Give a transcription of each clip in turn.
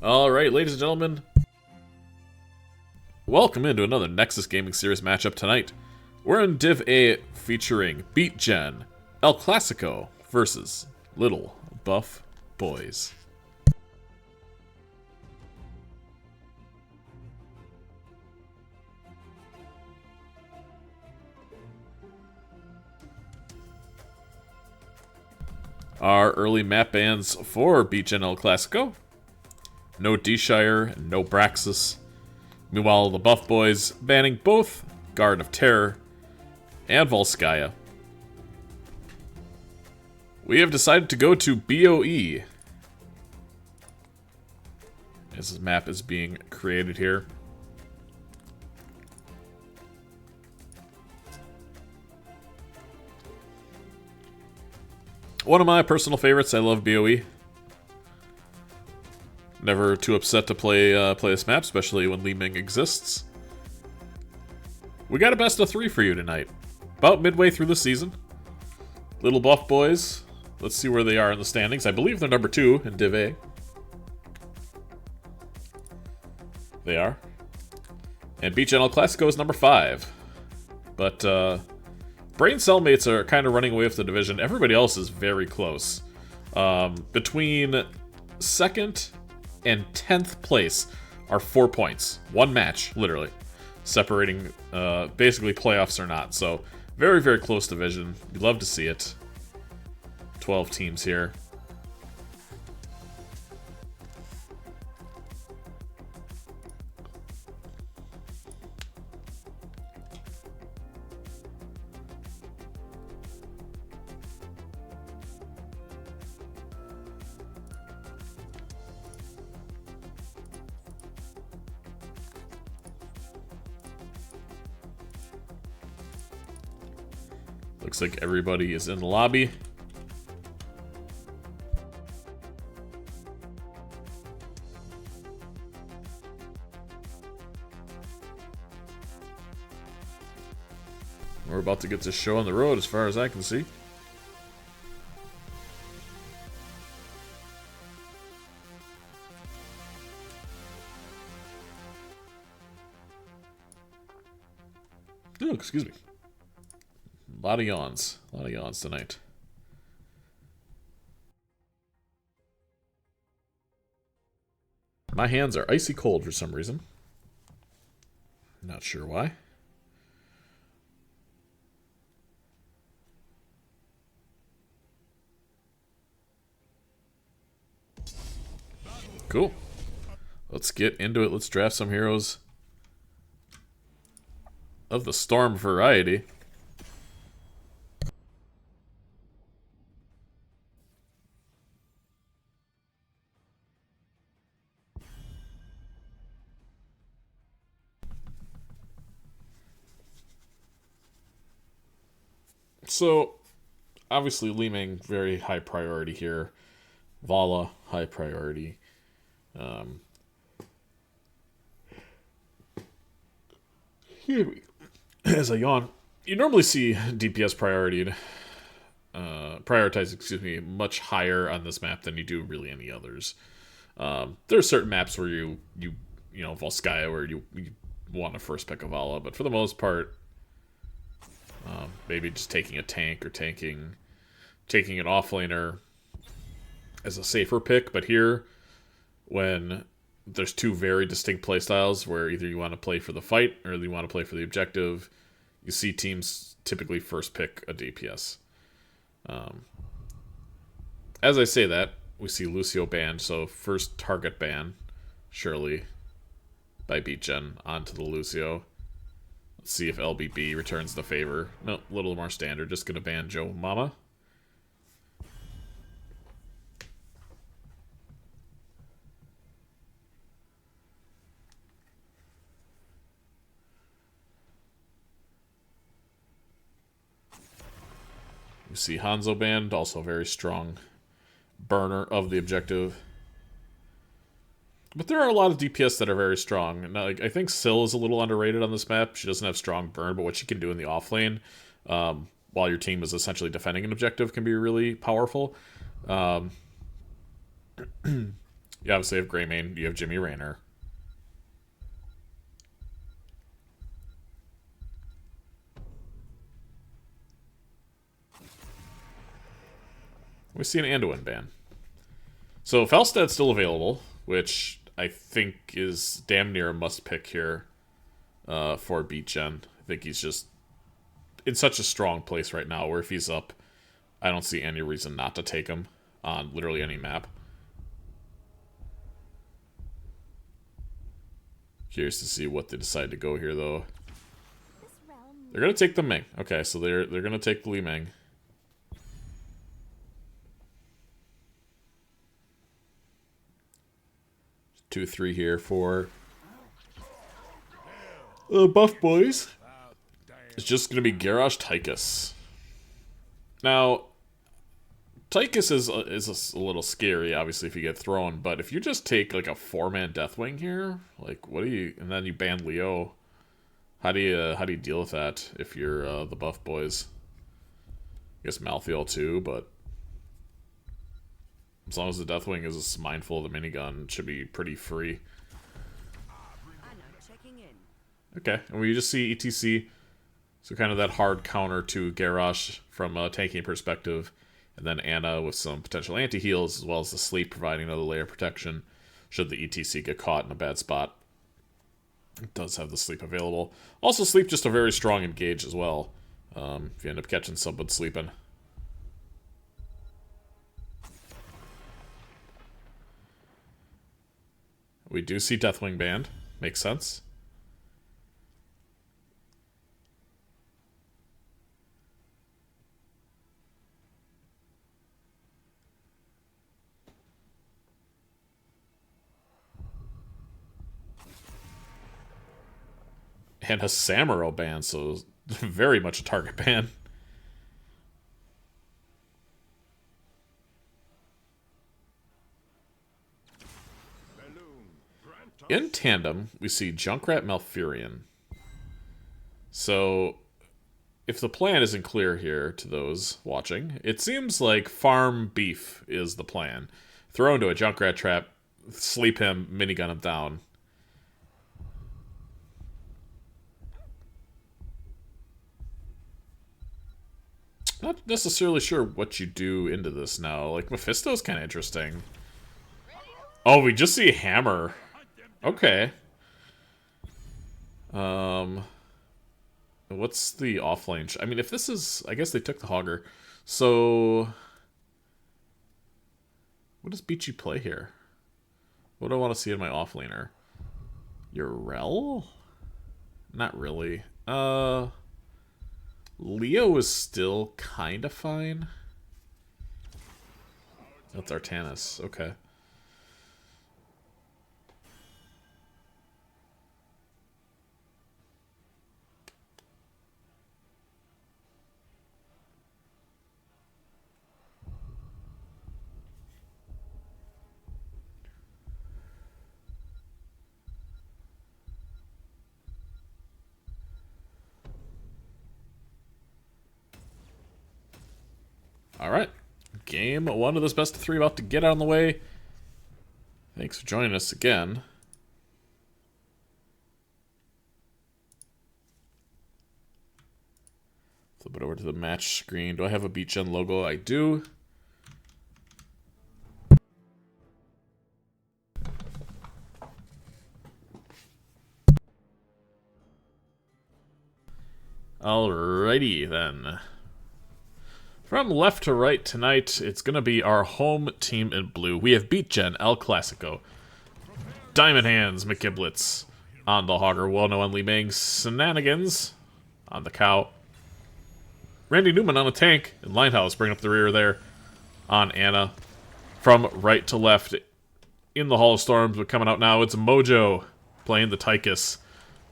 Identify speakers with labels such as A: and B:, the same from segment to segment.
A: Alright, ladies and gentlemen, welcome into another Nexus Gaming Series matchup tonight. We're in Div A featuring BeagGen, El Classico versus Little Buff Boyz. Our early map bans for BeagGen El Classico: no D-Shire and no Braxis. Meanwhile, the Buff Boyz banning both Garden of Terror and Volskaya. We have decided to go to BOE as this map is being created here. One of my personal favorites. I love BOE. Never too upset to play this map, especially when Li Ming exists. We got a best of 3 for you tonight. About midway through the season. Little Buff Boyz. Let's see where they are in the standings. I believe they're number 2 in Div A. They are. And BeagGen El Classico is number 5. But Brain Cellmates are kind of running away with the division. Everybody else is very close. Between 2nd and 10th place are 4 points. 1 match, literally. Separating basically playoffs or not. So, very, very close division. You'd love to see it. 12 teams here. Looks like everybody is in the lobby. We're about to get this show on the road as far as I can see. Oh, excuse me. A lot of yawns. A lot of yawns tonight. My hands are icy cold for some reason. Not sure why. Cool. Let's get into it. Let's draft some heroes of the Storm variety. So, obviously, Li Ming, very high priority here. Vala, high priority. As I yawn, you normally see DPS prioritize, excuse me, much higher on this map than you do really any others. There are certain maps where you know, Volskaya, where you want to first pick a Vala, but for the most part, maybe just taking a tank or taking an offlaner as a safer pick. But here, when there's 2 very distinct playstyles where either you want to play for the fight or you want to play for the objective, you see teams typically first pick a DPS. As I say that, we see Lucio banned, so first target ban, surely, by BeagGen onto the Lucio. Let's see if LBB returns the favor. No, a little more standard. Just gonna ban Joe Mama. You see Hanzo banned, also very strong burner of the objective. But there are a lot of DPS that are very strong. Now, like, I think Syl is a little underrated on this map. She doesn't have strong burn, but what she can do in the off lane, while your team is essentially defending an objective, can be really powerful. You obviously have Greymane, you have Jimmy Raynor. We see an Anduin ban. So Falstad's still available, which I think is damn near a must-pick here for BeagGen. I think he's just in such a strong place right now, where if he's up, I don't see any reason not to take him on literally any map. Curious to see what they decide to go here, though. They're gonna take the Ming. Okay, so they're gonna take the Li Ming. Two, three here for buff boys. It's just gonna be Garrosh Tychus. Now, Tychus is a little scary, obviously, if you get thrown. But if you just take like a 4-man Deathwing here, like what do you? And then you ban Leo. How do you deal with that if you're the buff boys? I guess Malthael too, but as long as the Deathwing is mindful of the minigun, it should be pretty free. Okay, and we just see ETC, so kind of that hard counter to Garrosh from a tanking perspective, and then Anna with some potential anti-heals, as well as the sleep providing another layer of protection should the ETC get caught in a bad spot. It does have the sleep available. Also, sleep just a very strong engage as well, if you end up catching someone sleeping. We do see Deathwing banned. Makes sense. And a Samuro ban, so very much a target ban. In tandem, we see Junkrat Malfurion. So, if the plan isn't clear here to those watching, it seems like farm beef is the plan. Throw into a Junkrat trap, sleep him, minigun him down. Not necessarily sure what you do into this now. Like, Mephisto's kind of interesting. Oh, we just see Hammer. Okay. What's the offlane? I mean, if this is... I guess they took the Hogger. So... what does Beachy play here? What do I want to see in my offlaner? Urel? Not really. Leo is still kind of fine. That's Artanis. Okay. Alright, game 1 of this best of 3 about to get out of the way. Thanks for joining us again. Flip it over to the match screen. Do I have a BeagGen logo? I do. Alrighty then. From left to right tonight, it's going to be our home team in blue. We have BeagGen, El Classico, Diamond Hands, McGiblets on the Hogger, Wano and Li Ming, Shenanigans on the Cow, Randy Newman on a tank, and Linehouse bringing up the rear there on Anna. From right to left in the Hall of Storms, but coming out now, it's Mojo playing the Tychus.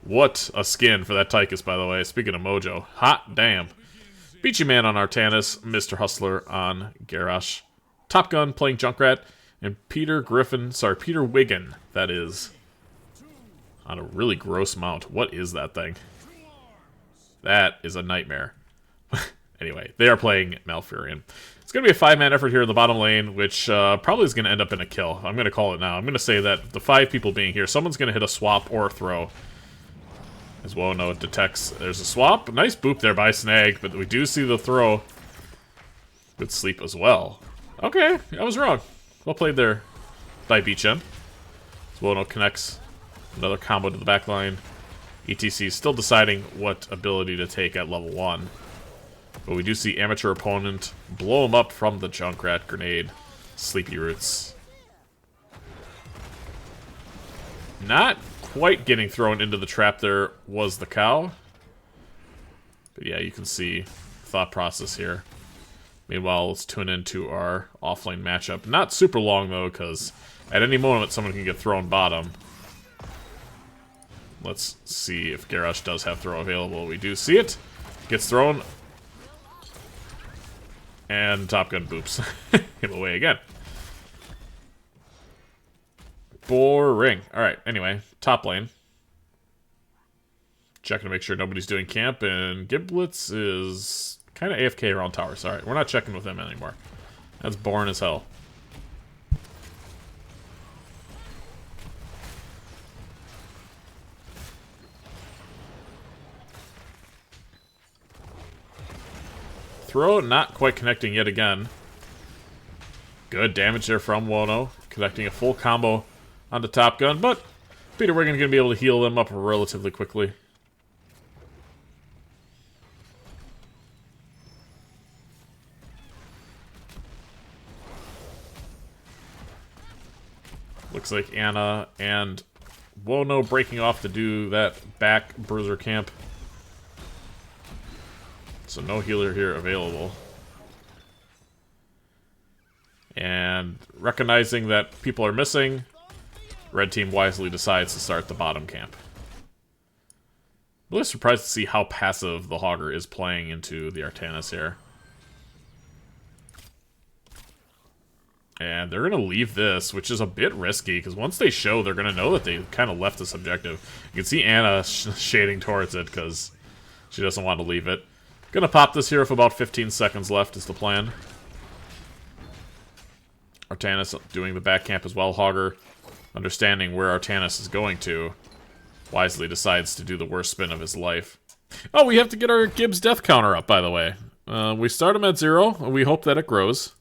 A: What a skin for that Tychus, by the way. Speaking of Mojo, hot damn. Beachy Man on Artanis, Mr. Hustler on Garrosh, Top Gun playing Junkrat, and Peter Wiggin, that is, on a really gross mount. What is that thing? That is a nightmare. Anyway, they are playing Malfurion. It's going to be a 5-man effort here in the bottom lane, which probably is going to end up in a kill. I'm going to call it now. I'm going to say that the 5 people being here, someone's going to hit a swap or a throw. As well, no, it detects. There's a swap. Nice boop there by Snag, but we do see the throw. Good sleep as well. Okay, I was wrong. Well played there by BeagGen. As well, no connects. Another combo to the back line. ETC still deciding what ability to take at level 1. But we do see amateur opponent blow him up from the Junkrat grenade. Sleepy Roots. Not quite getting thrown into the trap there was the cow. But yeah, you can see thought process here. Meanwhile, let's tune into our offlane matchup. Not super long though, because at any moment someone can get thrown bottom. Let's see if Garrosh does have throw available. We do see it. Gets thrown. And Top Gun boops him away again. Boring. Alright, anyway, top lane. Checking to make sure nobody's doing camp, and Giblets is kind of AFK around towers. Alright, we're not checking with him anymore. That's boring as hell. Throw not quite connecting yet again. Good damage there from Wono. Connecting a full combo onto Top Gun, but Peter Wiggin going to be able to heal them up relatively quickly. Looks like Anna and Wono breaking off to do that back bruiser camp. So no healer here available. And recognizing that people are missing, red team wisely decides to start the bottom camp. Really surprised to see how passive the Hogger is playing into the Artanis here. And they're going to leave this, which is a bit risky, because once they show, they're going to know that they kind of left this objective. You can see Anna shading towards it, because she doesn't want to leave it. Gonna pop this here with about 15 seconds left is the plan. Artanis doing the back camp as well. Hogger, understanding where Artanis is going to, wisely decides to do the worst spin of his life. Oh, we have to get our Gibbs death counter up, by the way. We start him at 0, and we hope that it grows.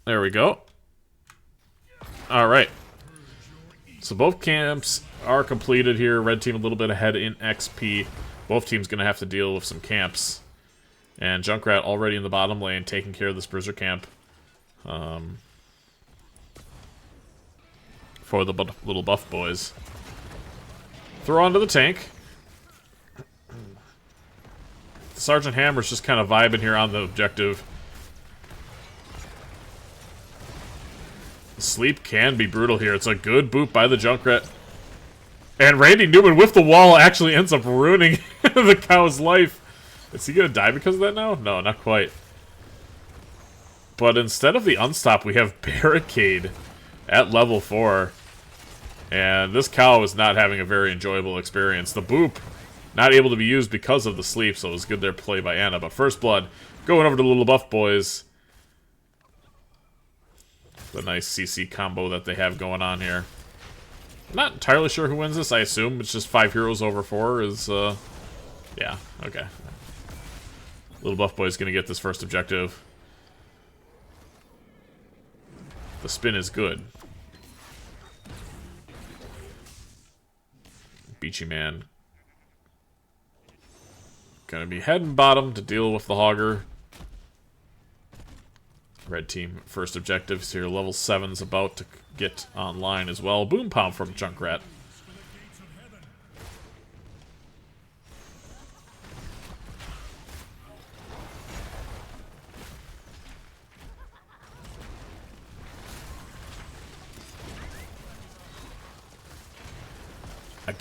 A: There we go. Alright. So both camps are completed here. Red team a little bit ahead in XP. Both teams going to have to deal with some camps. And Junkrat already in the bottom lane, taking care of this bruiser camp. For the little buff boys. Throw onto the tank. Sergeant Hammer's just kind of vibing here on the objective. Sleep can be brutal here. It's a good boop by the Junkrat. And Randy Newman with the wall actually ends up ruining the cow's life. Is he gonna die because of that now? No, not quite. But instead of the unstop, we have Barricade at level 4. And this cow is not having a very enjoyable experience. The boop, not able to be used because of the sleep, so it was good there play by Anna. But First Blood, going over to the little buff boys. The nice CC combo that they have going on here. Not entirely sure who wins this. I assume it's just 5 heroes over 4 is, yeah, okay. Little buff boy's gonna get this first objective. The spin is good. Beachy Man. Gonna be heading bottom to deal with the Hogger. Red team first objectives here. Level 7's about to get online as well. Boom Pound from Junkrat.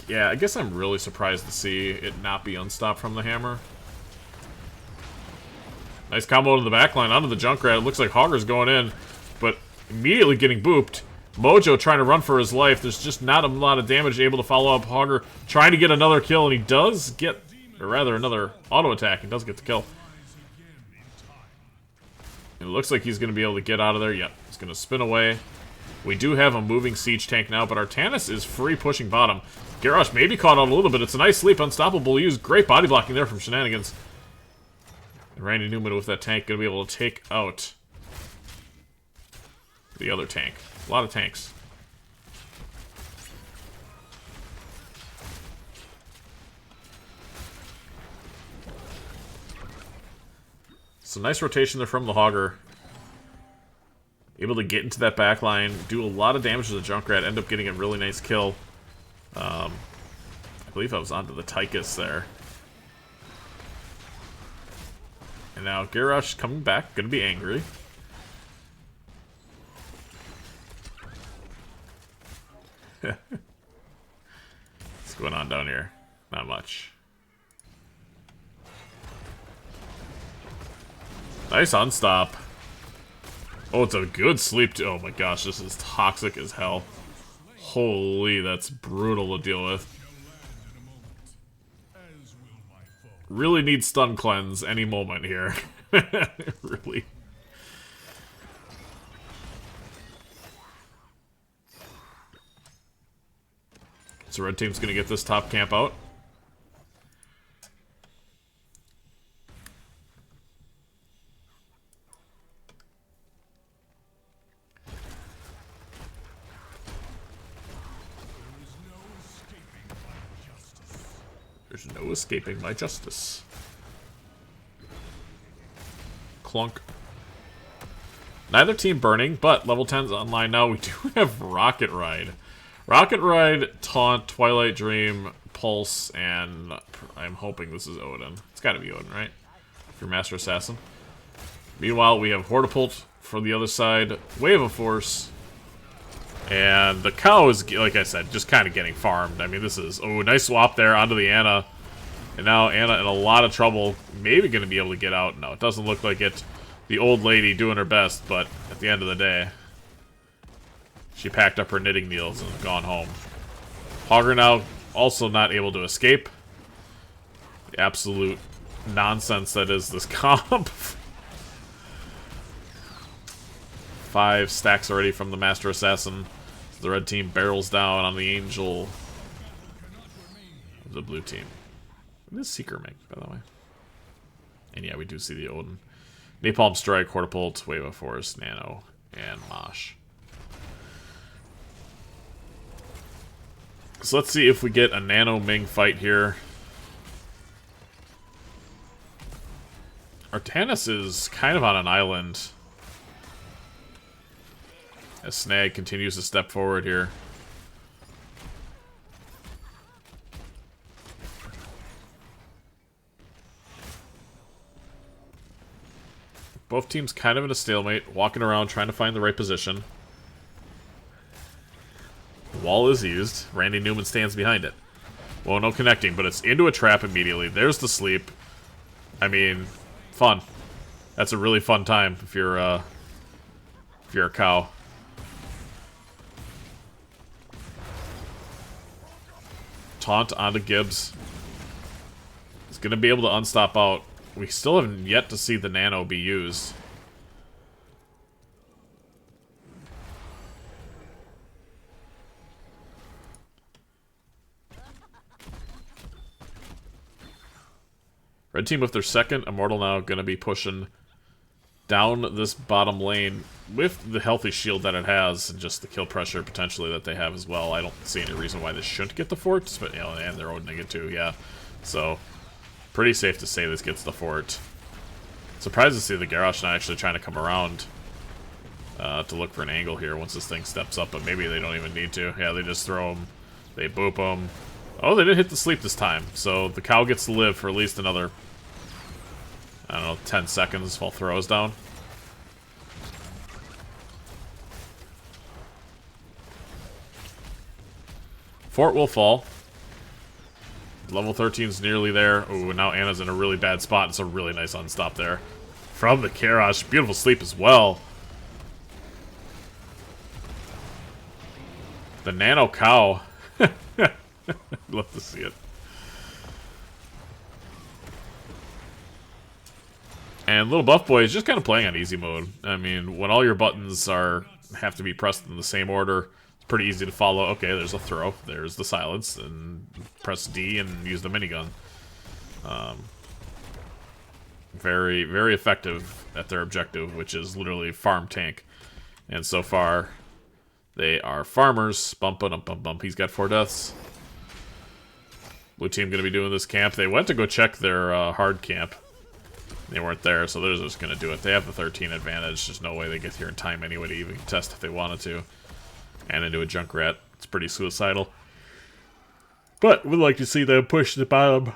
A: Yeah, I guess I'm really surprised to see it not be unstopped from the hammer. Nice combo to the backline onto the Junkrat. It looks like Hogger's going in, but immediately getting booped. Mojo trying to run for his life. There's just not a lot of damage able to follow up. Hogger trying to get another kill, and he does get, or rather another auto attack, and does get the kill. It looks like he's going to be able to get out of there. Yep, he's going to spin away. We do have a moving siege tank now, but our Tannis is free pushing bottom. Garrosh maybe caught out a little bit. It's a nice sleep. Unstoppable use. Great body blocking there from Shenanigans. And Randy Newman with that tank going to be able to take out the other tank. A lot of tanks. So nice rotation there from the Hogger. Able to get into that back line, do a lot of damage to the Junkrat, end up getting a really nice kill. I believe I was onto the Tychus there. And now Garrosh coming back, gonna be angry. What's going on down here? Not much. Nice unstop. Oh, it's a good sleep too. Oh my gosh, this is toxic as hell. Holy, that's brutal to deal with. Really need stun cleanse any moment here. Really. So red team's gonna get this top camp out. There's no escaping my justice. Clunk. Neither team burning, but level 10's online now. We do have Rocket Ride. Rocket Ride, Taunt, Twilight Dream, Pulse, and I'm hoping this is Odin. It's gotta be Odin, right? If you're Master Assassin. Meanwhile, we have Hortapult for the other side, Wave of Force, and the cow is, like I said, just kind of getting farmed. I mean, this is, oh, nice swap there onto the Anna. And now Anna in a lot of trouble, maybe going to be able to get out. No, it doesn't look like it. The old lady doing her best, but at the end of the day, she packed up her knitting needles and gone home. Hogger now also not able to escape. The absolute nonsense that is this comp. 5 stacks already from the Master Assassin. The red team barrels down on the Angel of the blue team. It is Seeker Mink, by the way. And yeah, we do see the Odin. Napalm Strike, Hortapult, Wave of Force, Nano, and Mosh. So let's see if we get a Nano Ming fight here. Artanis is kind of on an island. As Snag continues to step forward here. Both teams kind of in a stalemate, walking around trying to find the right position. The wall is used. Randy Newman stands behind it. Well, no connecting, but it's into a trap immediately. There's the sleep. I mean, fun. That's a really fun time if you're a cow. Taunt onto Gibbs. He's going to be able to unstop out. We still haven't yet to see the Nano be used. Red team with their second Immortal now going to be pushing down this bottom lane with the healthy shield that it has and just the kill pressure potentially that they have as well. I don't see any reason why this shouldn't get the fort, but you know, and they're owning it too, yeah. So pretty safe to say this gets the fort. Surprised to see the Garrosh not actually trying to come around to look for an angle here once this thing steps up, but maybe they don't even need to. Yeah, they just throw them, they boop them. Oh, they didn't hit the sleep this time, so the cow gets to live for at least another, I don't know, 10 seconds while throws down. Fort will fall. Level 13's nearly there. Ooh, now Anna's in a really bad spot. It's a really nice unstop there. From the Garrosh. Beautiful sleep as well. The Nano Cow. Love to see it. And Little Buff Boy is just kind of playing on easy mode. I mean, when all your buttons have to be pressed in the same order, it's pretty easy to follow. Okay, there's a throw, there's the silence, and press D and use the minigun. Very, very effective at their objective, which is literally farm tank. And so far, they are farmers. Bump, bump, bump, bump. He's got 4 deaths. Blue team going to be doing this camp. They went to go check their hard camp. They weren't there, so they're just going to do it. They have the 13 advantage. There's no way they get here in time anyway to even test if they wanted to. And into a Junkrat. It's pretty suicidal. But we'd like to see them push the bottom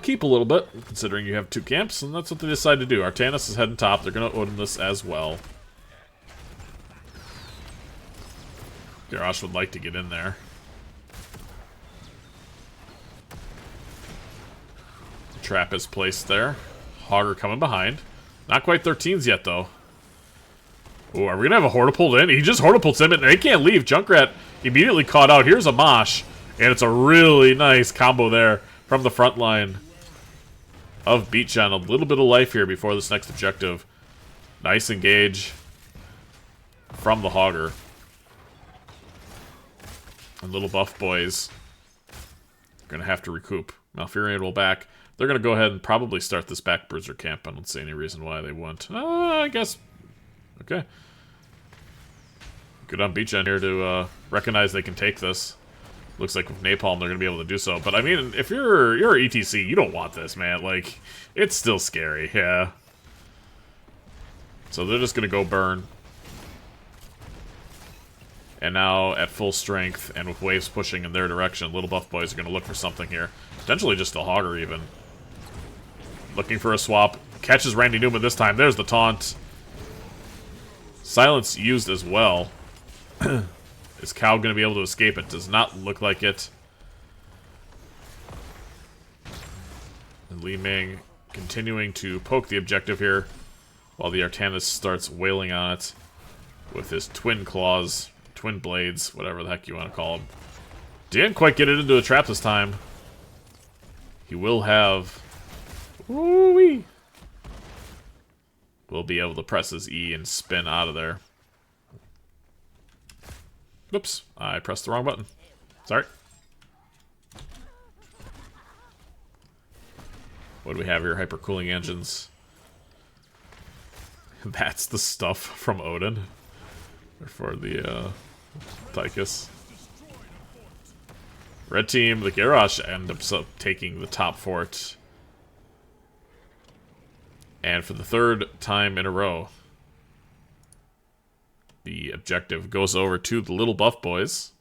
A: keep a little bit, considering you have 2 camps, and that's what they decide to do. Artanis is heading top. They're going to Odin this as well. Garrosh would like to get in there. Trap is placed there. Hogger coming behind. Not quite 13s yet, though. Ooh, are we going to have a Horta pulled in? He just Horta pulls him in, and they can't leave. Junkrat immediately caught out. Here's a Mosh, and it's a really nice combo there from the front line of BeagGen. A little bit of life here before this next objective. Nice engage from the Hogger. And Little Buff Boys are going to have to recoup. Malfurion will back. They're going to go ahead and probably start this back Bruiser camp. I don't see any reason why they wouldn't. I guess. Okay. Good on BeagGen here to recognize they can take this. Looks like with Napalm they're going to be able to do so. But I mean, if you're ETC, you don't want this, man. Like, it's still scary, yeah. So they're just going to go burn. And now at full strength and with waves pushing in their direction, Little Buff Boys are going to look for something here. Potentially just a Hogger even. Looking for a swap. Catches Randy Newman this time. There's the taunt. Silence used as well. Is Cow going to be able to escape? It does not look like it. And Li Ming continuing to poke the objective here while the Artanis starts wailing on it with his twin claws, twin blades, whatever the heck you want to call them. Didn't quite get it into a trap this time. He will have... Woo-wee! Will be able to press his E and spin out of there. Oops, I pressed the wrong button. Sorry. What do we have here? Hypercooling engines. That's the stuff from Odin. For the Tychus. Red team, the Garrosh ends up taking the top fort. And for the 3rd time in a row, the objective goes over to the Little Buff Boys.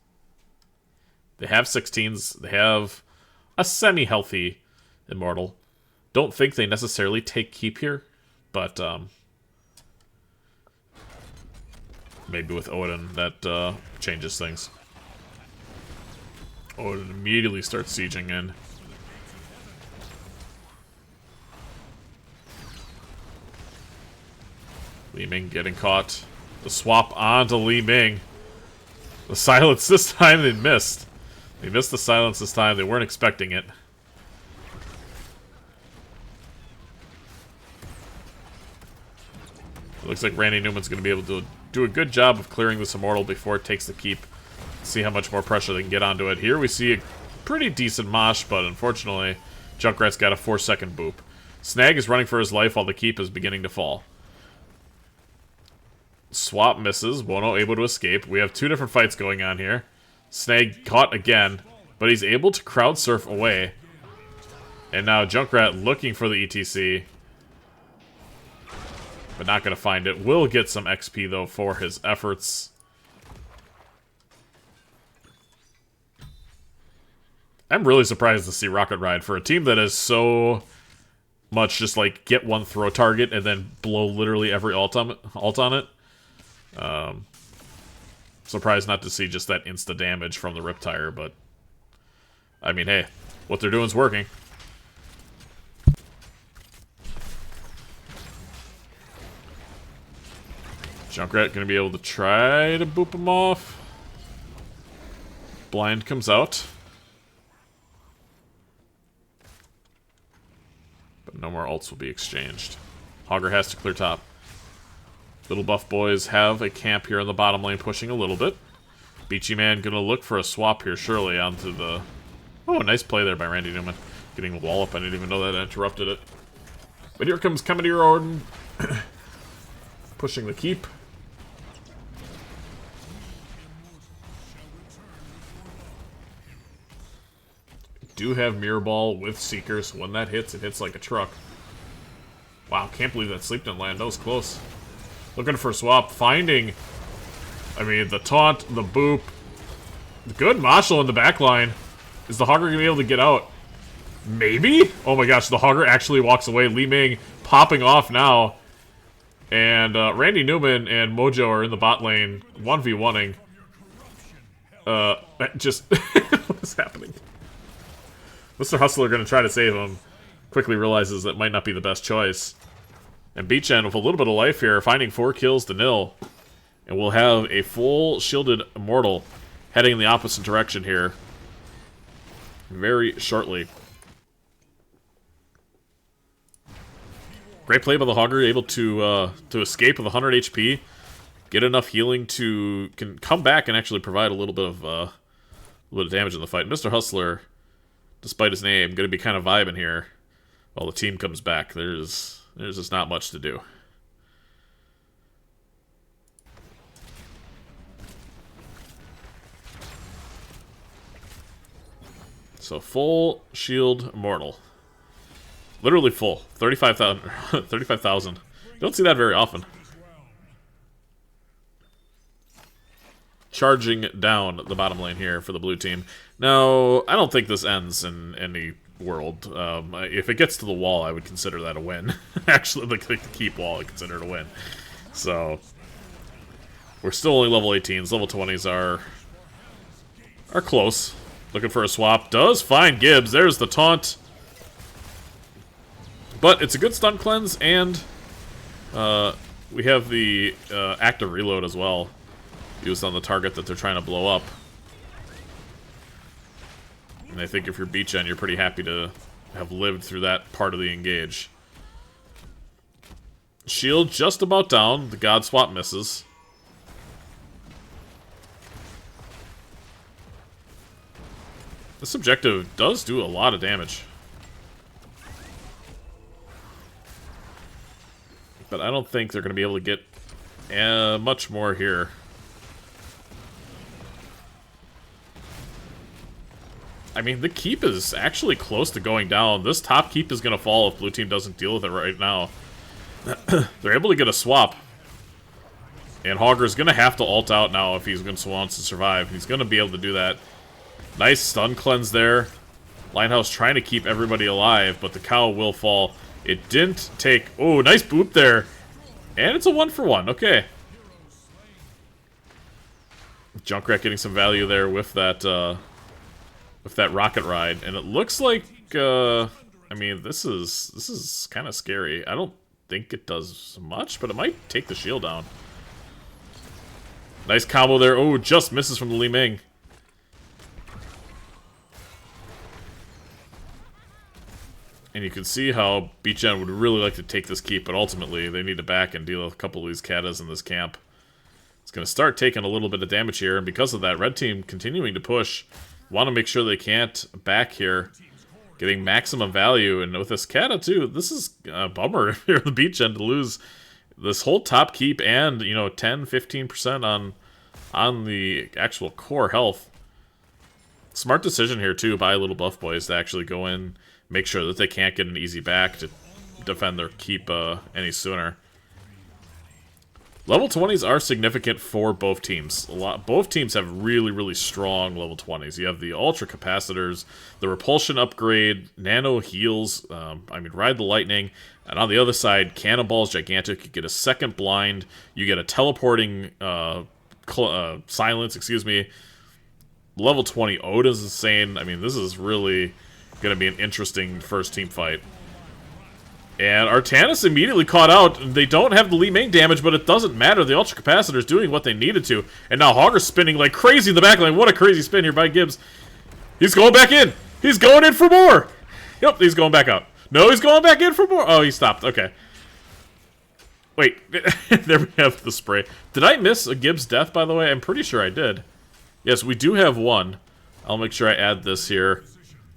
A: They have 16s. They have a semi-healthy Immortal. Don't think they necessarily take keep here, but maybe with Odin that changes things. Odin immediately starts sieging in. Li Ming getting caught. The swap onto Li Ming. The silence this time they missed. They missed the silence this time. They weren't expecting it. It looks like Randy Newman's going to be able to do a good job of clearing this Immortal before it takes the keep. See how much more pressure they can get onto it. Here we see a pretty decent mosh, but unfortunately, Junkrat's got a 4-second boop. Snag is running for his life while the keep is beginning to fall. Swap misses. Bono able to escape. We have 2 different fights going on here. Snag caught again, but he's able to crowd surf away. And now Junkrat looking for the ETC. But not going to find it. Will get some XP, though, for his efforts. I'm really surprised to see Rocket Ride for a team that is so much just like get one throw target and then blow literally every ult on it. Surprised not to see just that insta damage from the Riptire, but I mean, hey, what they're doing is working. Junkrat gonna be able to try to boop him off. Blind comes out. But No more ults will be exchanged. Hogger has to clear top. Little buff boys have a camp here in the bottom lane, pushing a little bit. Beachy Man gonna look for a swap here, surely, onto the... Oh, nice play there by Randy Newman. Getting the wall up, I didn't even know that interrupted it. But here comes Commandeer Orden. Pushing the keep. Do have Mirror Ball with Seeker, so when that hits, it hits like a truck. Wow, can't believe that sleep didn't land. That was close. Looking for a swap, finding... I mean, the taunt, the boop. Good Marshall in the back line. Is the Hogger going to be able to get out? Maybe? Oh my gosh, the Hogger actually walks away. Li Ming popping off now. And Randy Newman and Mojo are in the bot lane, 1v1ing. Just... what is happening? Mr. Hustler going to try to save him. Quickly realizes that might not be the best choice. And BeagGen with a little bit of life here, finding 4 kills to 0. And we'll have a full shielded Immortal heading in the opposite direction here very shortly. Great play by the Hogger, able to escape with 100 HP, get enough healing to can come back and actually provide a little bit of damage in the fight. Mr. Hustler, despite his name, going to be kind of vibing here while the team comes back. There's just not much to do. So full shield Immortal. Literally full. 35,000. 35,000. You don't see that very often. Charging down the bottom lane here for the blue team. Now, I don't think this ends in any world. If it gets to the wall, I would consider that a win. Actually, the keep wall, I consider it a win. So, we're still only level 18s. Level 20s are close. Looking for a swap. Does find Gibbs. There's the taunt. But it's a good stun cleanse, and we have the active reload as well used on the target that they're trying to blow up. And I think if you're BeagGen, you're pretty happy to have lived through that part of the engage. Shield just about down. The God Swap misses. This objective does do a lot of damage. But I don't think they're going to be able to get much more here. I mean, the keep is actually close to going down. This top keep is going to fall if blue team doesn't deal with it right now. They're able to get a swap. And Hogger's going to have to ult out now if he's going to want to survive. He's going to be able to do that. Nice stun cleanse there. Linehouse trying to keep everybody alive, but the cow will fall. It didn't take... Oh, nice boop there. And it's a 1-for-1. Okay. Junkrat getting some value there with that rocket ride. And it looks like... I mean, this is kind of scary. I don't think it does much, but it might take the shield down. Nice combo there. Oh, just misses from the Li Ming. And you can see how BeagGen would really like to take this keep, but ultimately they need to back and deal with a couple of these katas in this camp. It's going to start taking a little bit of damage here, and because of that, red team continuing to push. Want to make sure they can't back here, getting maximum value. And with this kata too, this is a bummer for the BeagGen to lose this whole top keep and, you know, 10-15% on the actual core health. Smart decision here too by Little Buff Boys to actually go in, make sure that they can't get an easy back to defend their keep any sooner. Level 20s are significant for both teams. Both teams have really, really strong level 20s. You have the Ultra Capacitors, the Repulsion upgrade, Nano heals, Ride the Lightning, and on the other side, Cannonball's gigantic. You get a second blind, you get a teleporting silence, excuse me. Level 20 Oda's insane. I mean, this is really going to be an interesting first team fight. And Artanis immediately caught out. They don't have the Li Ming damage, but it doesn't matter. The Ultra Capacitor's doing what they needed to. And now Hogger's spinning like crazy in the backline. What a crazy spin here by Gibbs. He's going back in. He's going in for more. Yep, he's going back out. No, he's going back in for more. Oh, he stopped. Okay. Wait. There we have the spray. Did I miss a Gibbs death, by the way? I'm pretty sure I did. Yes, we do have one. I'll make sure I add this here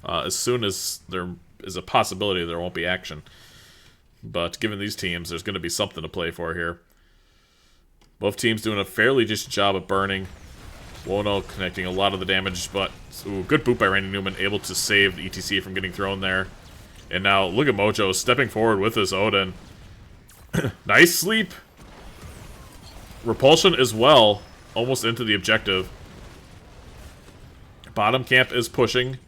A: as soon as there is a possibility there won't be action. But given these teams, there's going to be something to play for here. Both teams doing a fairly decent job of burning. Wono connecting a lot of the damage, but ooh, good boot by Randy Newman, able to save the ETC from getting thrown there. And now look at Mojo stepping forward with this Odin. Nice sleep. Repulsion as well, almost into the objective. Bottom camp is pushing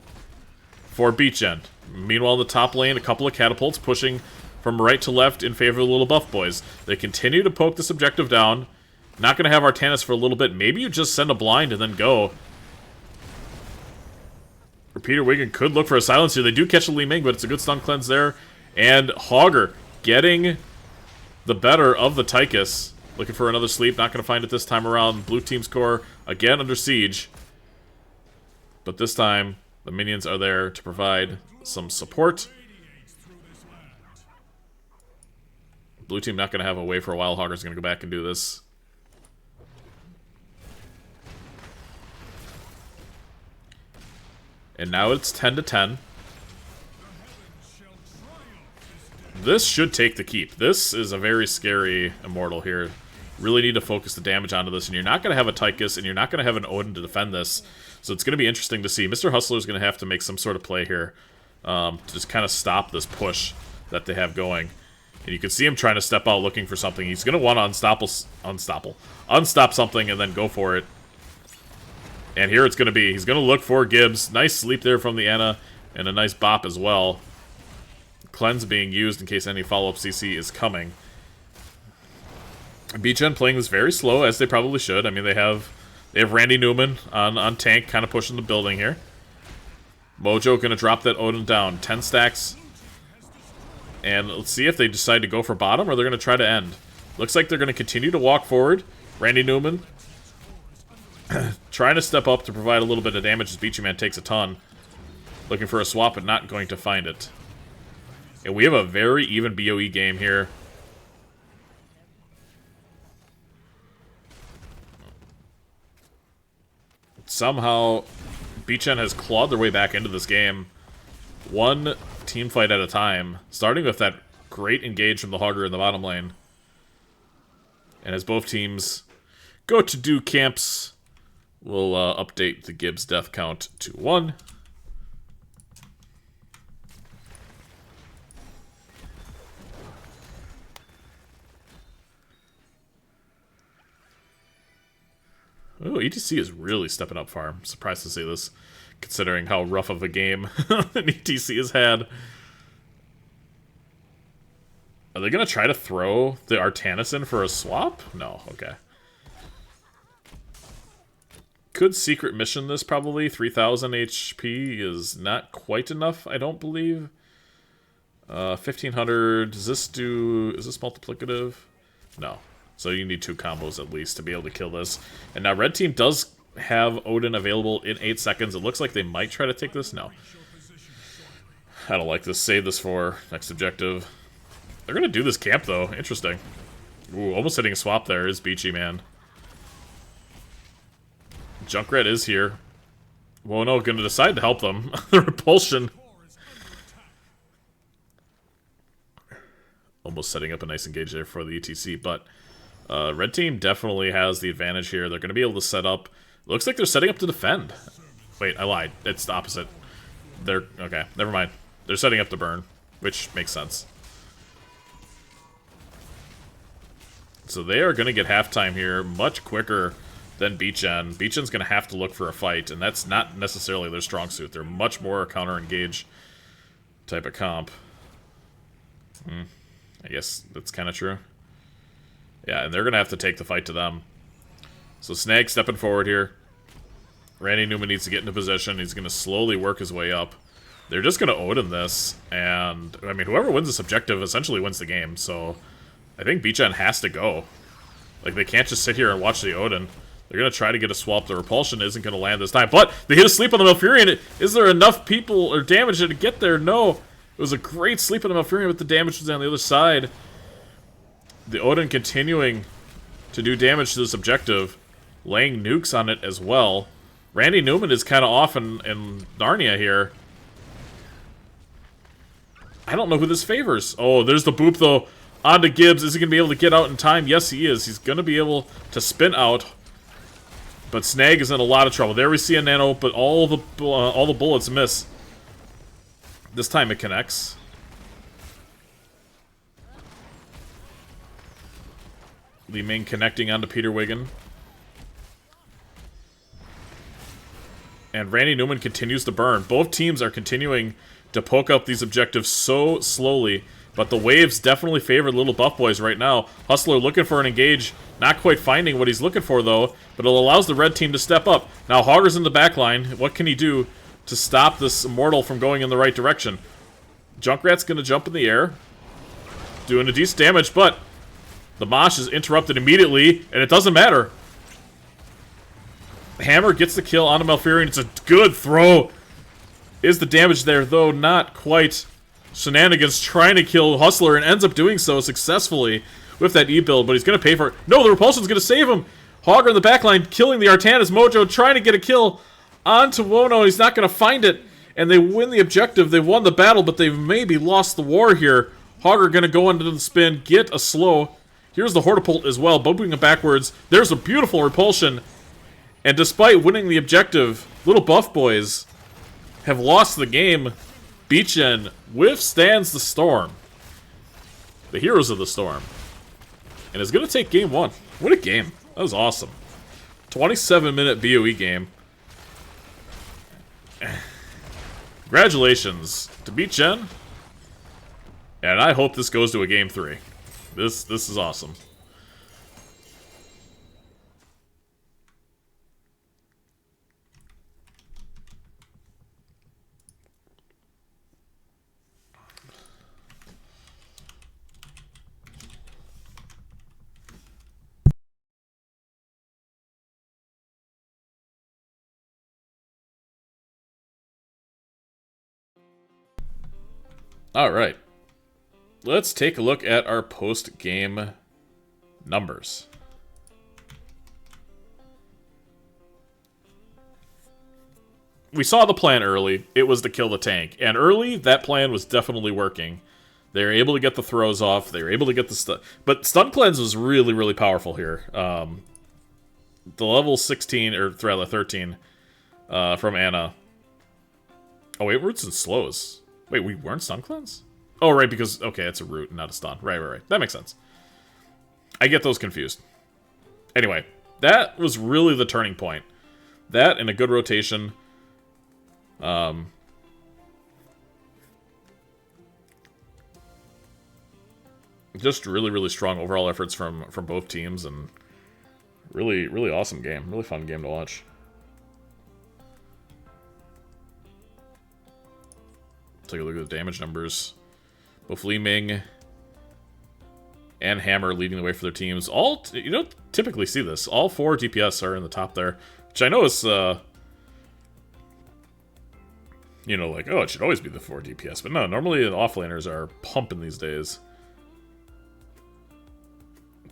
A: for BeagGen. Meanwhile, in the top lane, a couple of catapults pushing from right to left in favor of the little buff boys. They continue to poke this objective down. Not going to have Artanis for a little bit. Maybe you just send a blind and then go. Repeater Wigan could look for a silence here. They do catch a Li Ming, but it's a good stun cleanse there. And Hogger getting the better of the Tychus. Looking for another sleep. Not going to find it this time around. Blue team's core again under siege. But this time, the minions are there to provide some support. Blue team not going to have a way for a while. Hogger's going to go back and do this. And now it's 10 to 10. This should take the keep. This is a very scary Immortal here. Really need to focus the damage onto this. And you're not going to have a Tychus, and you're not going to have an Odin to defend this. So it's going to be interesting to see. Mr. Hustler is going to have to make some sort of play here to just kind of stop this push that they have going. And you can see him trying to step out looking for something. He's going to want to unstop something and then go for it. And here it's going to be. He's going to look for Gibbs. Nice sleep there from the Anna, and a nice bop as well. Cleanse being used in case any follow-up CC is coming. BeagGen playing this very slow, as they probably should. I mean, they have Randy Newman on tank, kind of pushing the building here. Mojo going to drop that Odin down. 10 stacks. And let's see if they decide to go for bottom, or they're going to try to end. Looks like they're going to continue to walk forward. Randy Newman trying to step up to provide a little bit of damage as Beachy Man takes a ton. Looking for a swap, but not going to find it. And we have a very even BOE game here. Somehow, BeagGen has clawed their way back into this game. One team fight at a time. Starting with that great engage from the Hogger in the bottom lane. And as both teams go to do camps, we'll update the Gibbs death count to 1. Oh, ETC is really stepping up far. I'm surprised to see this, considering how rough of a game an ETC has had. Are they going to try to throw the Artanis in for a swap? No, okay. Could secret mission this probably. 3,000 HP is not quite enough, I don't believe. 1,500, is this multiplicative? No. So you need 2 combos at least to be able to kill this. And now red team does have Odin available in 8 seconds. It looks like they might try to take this. No. I don't like this. Save this for next objective. They're going to do this camp, though. Interesting. Ooh, almost hitting a swap there is Beachy Man. Junkrat is here. Wono going to decide to help them. The repulsion. Almost setting up a nice engage there for the ETC, but red team definitely has the advantage here. They're going to be able to set up. Looks like they're setting up to defend. Wait, I lied. It's the opposite. They're okay. Never mind. They're setting up to burn, which makes sense. So they are going to get halftime here much quicker than BeagGen. BeagGen's going to have to look for a fight, and that's not necessarily their strong suit. They're much more a counter-engage type of comp. I guess that's kind of true. Yeah, and they're going to have to take the fight to them. So Snag stepping forward here. Randy Newman needs to get into position. He's going to slowly work his way up. They're just going to Odin this, and, I mean, whoever wins this objective essentially wins the game, so I think BeagGen has to go. Like, they can't just sit here and watch the Odin. They're going to try to get a swap. The repulsion isn't going to land this time, but they hit a sleep on the Malfurion. Is there enough people or damage to get there? No. It was a great sleep on the Malfurion, but the damage was on the other side. The Odin continuing to do damage to this objective, laying nukes on it as well. Randy Newman is kind of off in Narnia here. I don't know who this favors. Oh, there's the boop, though. On to Gibbs. Is he going to be able to get out in time? Yes, he is. He's going to be able to spin out. But Snag is in a lot of trouble. There we see a nano, but all the bullets miss. This time it connects. Li Ming connecting onto Peter Wiggin. And Randy Newman continues to burn. Both teams are continuing to poke up these objectives so slowly. But the waves definitely favor Little Buff Boys right now. Hustler looking for an engage. Not quite finding what he's looking for, though. But it allows the red team to step up. Now Hogger's in the back line. What can he do to stop this Immortal from going in the right direction? Junkrat's going to jump in the air. Doing a decent damage, but the Mosh is interrupted immediately. And it doesn't matter. Hammer gets the kill on Malfurion. It's a good throw. Is the damage there, though? Not quite. Shenanigans trying to kill Hustler and ends up doing so successfully with that E-build, but he's going to pay for it. No, the Repulsion's going to save him. Hogger in the backline killing the Artanis Mojo, trying to get a kill onto Wono. He's not going to find it, and they win the objective. They've won the battle, but they've maybe lost the war here. Hogger going to go into the spin, get a slow. Here's the Hortipult as well, bumping him backwards. There's a beautiful Repulsion. And despite winning the objective, Little Buff Boys have lost the game. BeagGen withstands the storm. The heroes of the storm. And is going to take game 1. What a game. That was awesome. 27-minute BOE game. Congratulations to BeagGen. And I hope this goes to a game 3. This is awesome. Alright. Let's take a look at our post-game numbers. We saw the plan early. It was to kill the tank. And early, that plan was definitely working. They were able to get the throws off. They were able to get the stun. But Stun Cleanse was really, really powerful here. The level 16, or rather 13, from Anna. Oh, wait, Roots and Slows. Wait, we weren't Stun Cleanse? Oh, right, because, okay, it's a root, not a stun. Right. That makes sense. I get those confused. Anyway, that was really the turning point. That and a good rotation. Just really, really strong overall efforts from both teams, and really, really awesome game. Really fun game to watch. Take a look at the damage numbers. Both Li Ming and Hammer leading the way for their teams. All, you don't typically see this. All 4 DPS are in the top there, which I know is, you know, like, oh, it should always be the 4 DPS. But no, normally the offlaners are pumping these days.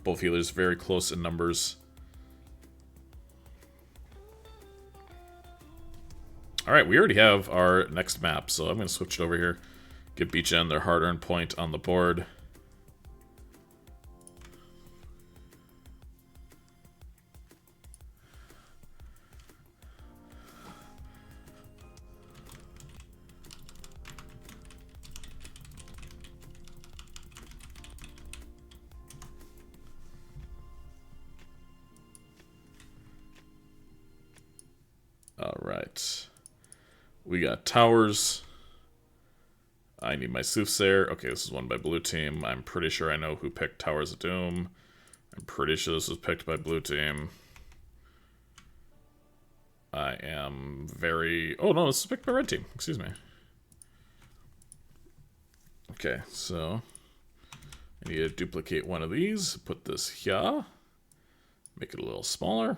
A: Both healers very close in numbers. Alright, we already have our next map, so I'm going to switch it over here. Give BeagGen their hard-earned point on the board. Alright. We got towers. I need my Soothsayer. Okay, this is won by blue team. I'm pretty sure I know who picked Towers of Doom. I'm pretty sure this was picked by blue team. I am very... Oh, no, this is picked by red team. Excuse me. Okay, so... I need to duplicate one of these. Put this here. Make it a little smaller.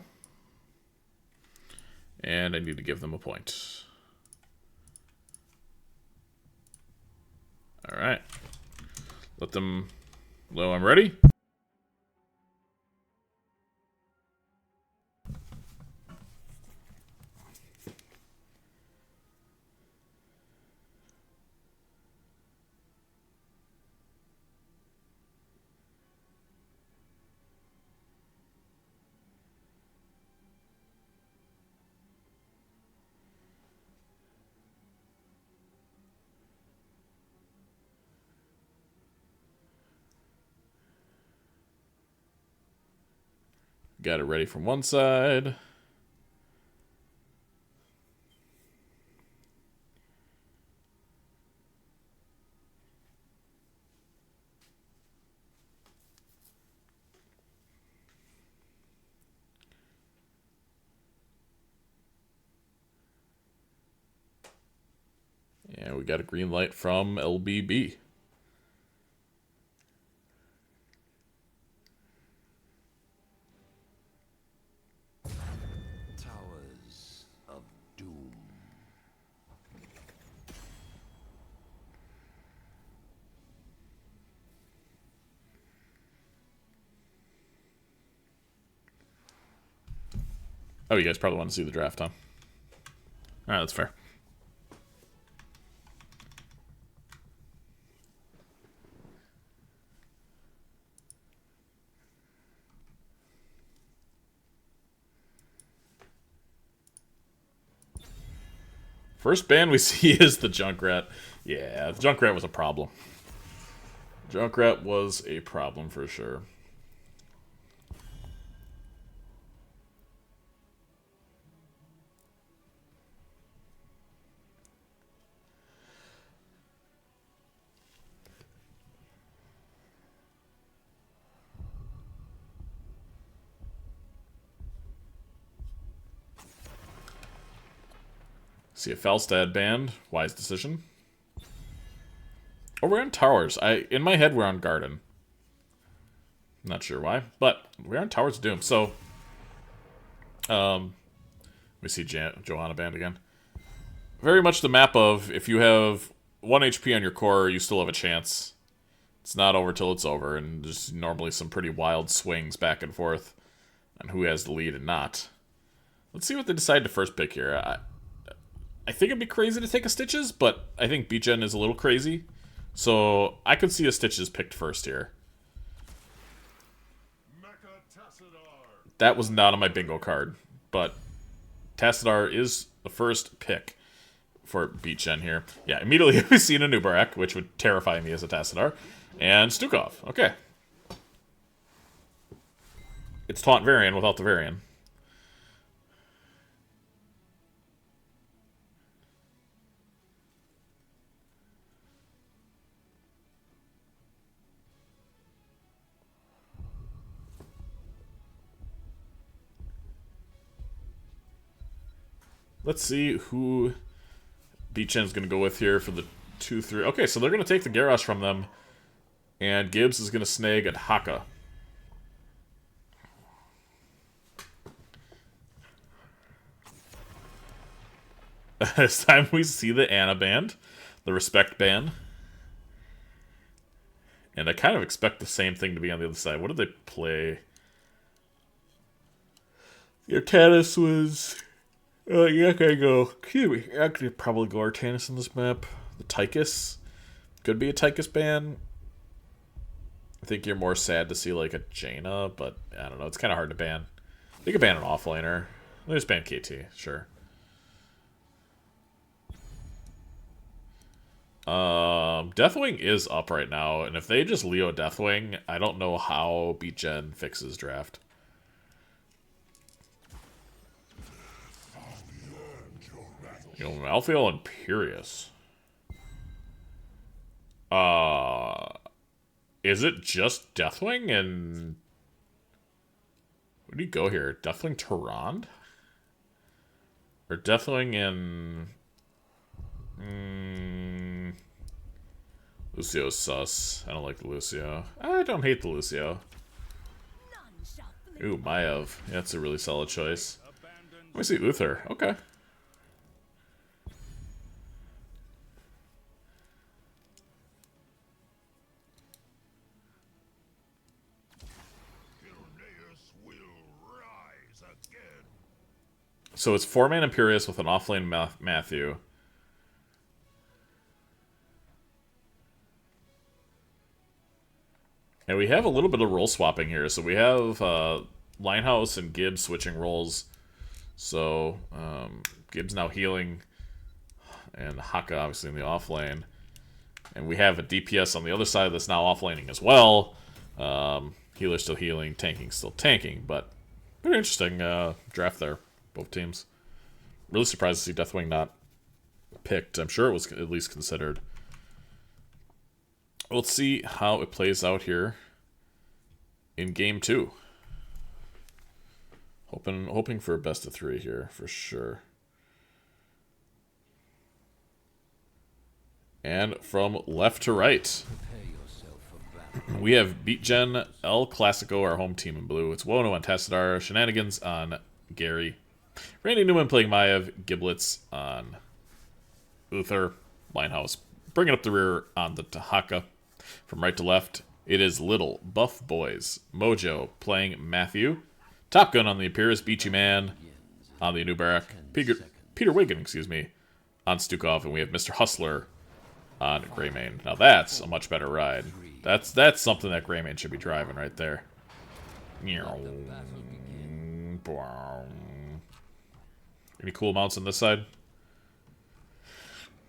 A: And I need to give them a point. Alright. Let them... Hello, I'm ready. Got it ready from one side. And we got a green light from LBB.
B: Towers of Doom.
A: Oh, you guys probably want to see the draft, huh? Alright, that's fair. First band we see is the Junkrat. Yeah, the Junkrat was a problem. Junkrat was a problem for sure. See a Falstad band. Wise decision. Oh, we're on Towers. In my head, we're on Garden. Not sure why, but we're on Towers of Doom. So, we see Johanna band again. Very much the map of if you have 1 HP on your core, you still have a chance. It's not over till it's over, and there's normally some pretty wild swings back and forth on who has the lead and not. Let's see what they decide to first pick here. I think it'd be crazy to take a Stitches, but I think BeagGen is a little crazy. So I could see a Stitches picked first here. That was not on my bingo card, but Tassadar is the first pick for BeagGen here. Yeah, immediately we see a Nubarak, which would terrify me as a Tassadar. And Stukov. Okay. It's Taunt Varian without the Varian. Let's see who BeagGen's going to go with here for the 2-3. Okay, so they're going to take the Garrosh from them. And Gibbs is going to snag at Haka. This time we see the Anna band. The Respect band. And I kind of expect the same thing to be on the other side. What did they play? The Artanis was... yeah, I gotta go. Excuse me. I could probably go Artanis on this map. The Tychus. Could be a Tychus band. I think you're more sad to see like a Jaina, but I don't know. It's kind of hard to ban. You could ban an offlaner. Let's ban KT, sure. Deathwing is up right now, and if they just Leo Deathwing, I don't know how BeagGen fixes draft. You know, Malthael Imperious. Is it just Deathwing and... Where do you go here? Deathwing Tyrande? Or Deathwing and... Lucio's sus. I don't like the Lucio. I don't hate the Lucio. Ooh, Maiev. Yeah, that's a really solid choice. Let me see Uther. Okay. So it's 4-man Imperius with an offlane Matthew. And we have a little bit of role swapping here. So we have Linehouse and Gibbs switching roles. So Gibbs now healing, and Haka obviously in the off lane. And we have a DPS on the other side that's now offlaning as well. Healer still healing, tanking still tanking, but very interesting draft there, both teams. Really surprised to see Deathwing not picked. I'm sure it was at least considered. Let's see how it plays out here in game 2. Hoping for a best of 3 here for sure. And from left to right, we have BeagGen, El Classico, our home team in blue. It's Wono on Tassadar, Shenanigans on Gary, Randy Newman playing Maev, Giblets on Uther, Linehouse bringing up the rear on the Tahaka. From right to left, it is Little, Buff Boyz, Mojo playing Matthew, Top Gun on the Imperius, Beachy Man on the Anubarak, Peter Wiggin, excuse me, on Stukov, and we have Mr. Hustler on Greymane. Now that's a much better ride. That's something that Greymane should be driving right there. Any cool mounts on this side?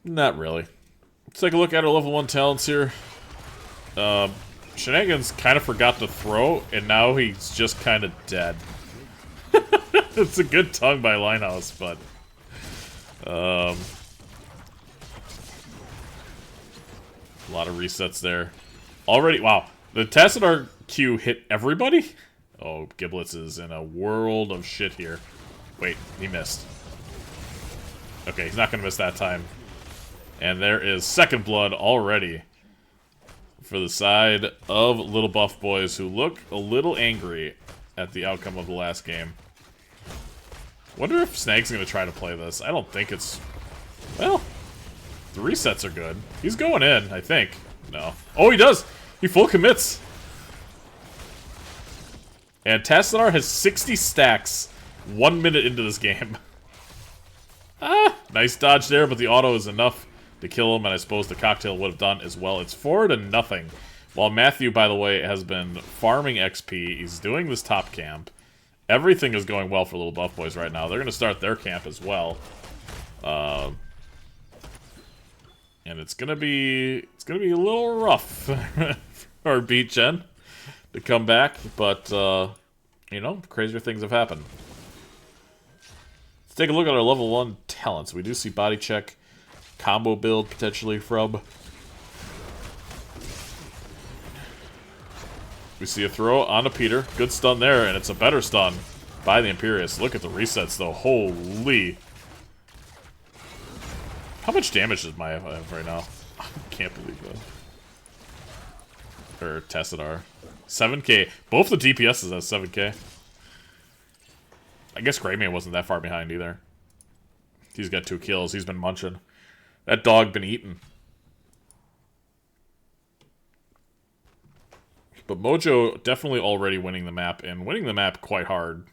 A: Not really. Let's take a look at our level 1 talents here. Shenanigans kind of forgot to throw, and now he's just kind of dead. It's a good tongue by Linehouse, but a lot of resets there. Already, wow. The Tassadar Q hit everybody? Oh, Giblets is in a world of shit here. Wait, he missed. Okay, he's not going to miss that time. And there is second blood already for the side of Little Buff Boyz, who look a little angry at the outcome of the last game. Wonder if Snag's going to try to play this. I don't think it's... Well, the resets are good. He's going in, I think. No. Oh, he does! He full commits! And Tassadar has 60 stacks 1 minute into this game. Nice dodge there, but the auto is enough to kill him, and I suppose the cocktail would have done as well. It's 4-0. While Matthew, by the way, has been farming XP. He's doing this top camp. Everything is going well for Little Buff Boyz right now. They're going to start their camp as well. And it's gonna be a little rough for BeagGen to come back, but you know, crazier things have happened. Let's take a look at our level 1 talents. We do see body check, combo build potentially from. We see a throw onto Peter. Good stun there, and it's a better stun by the Imperius. Look at the resets though. Holy. How much damage does Maya have right now? I can't believe that. Or Tassadar. 7k. Both the DPSs have 7k. I guess Greymane wasn't that far behind either. He's got 2 kills. He's been munching. That dog been eating. But Mojo definitely already winning the map, and winning the map quite hard.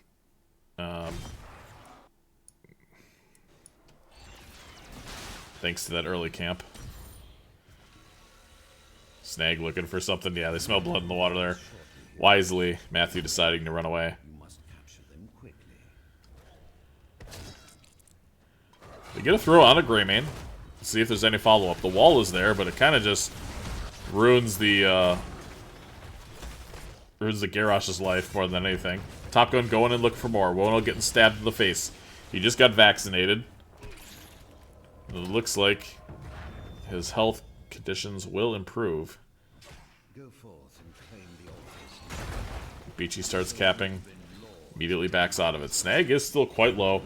A: Thanks to that early camp. Snag looking for something. Yeah, they smell blood in the water there. Wisely, Matthew deciding to run away. They get a throw on a Greymane. See if there's any follow-up. The wall is there, but it kind of just ruins the Garrosh's life more than anything. Top Gun going in looking for more. Wono getting stabbed in the face. He just got vaccinated. It looks like his health conditions will improve. Beachy starts capping. Immediately backs out of it. Snag is still quite low.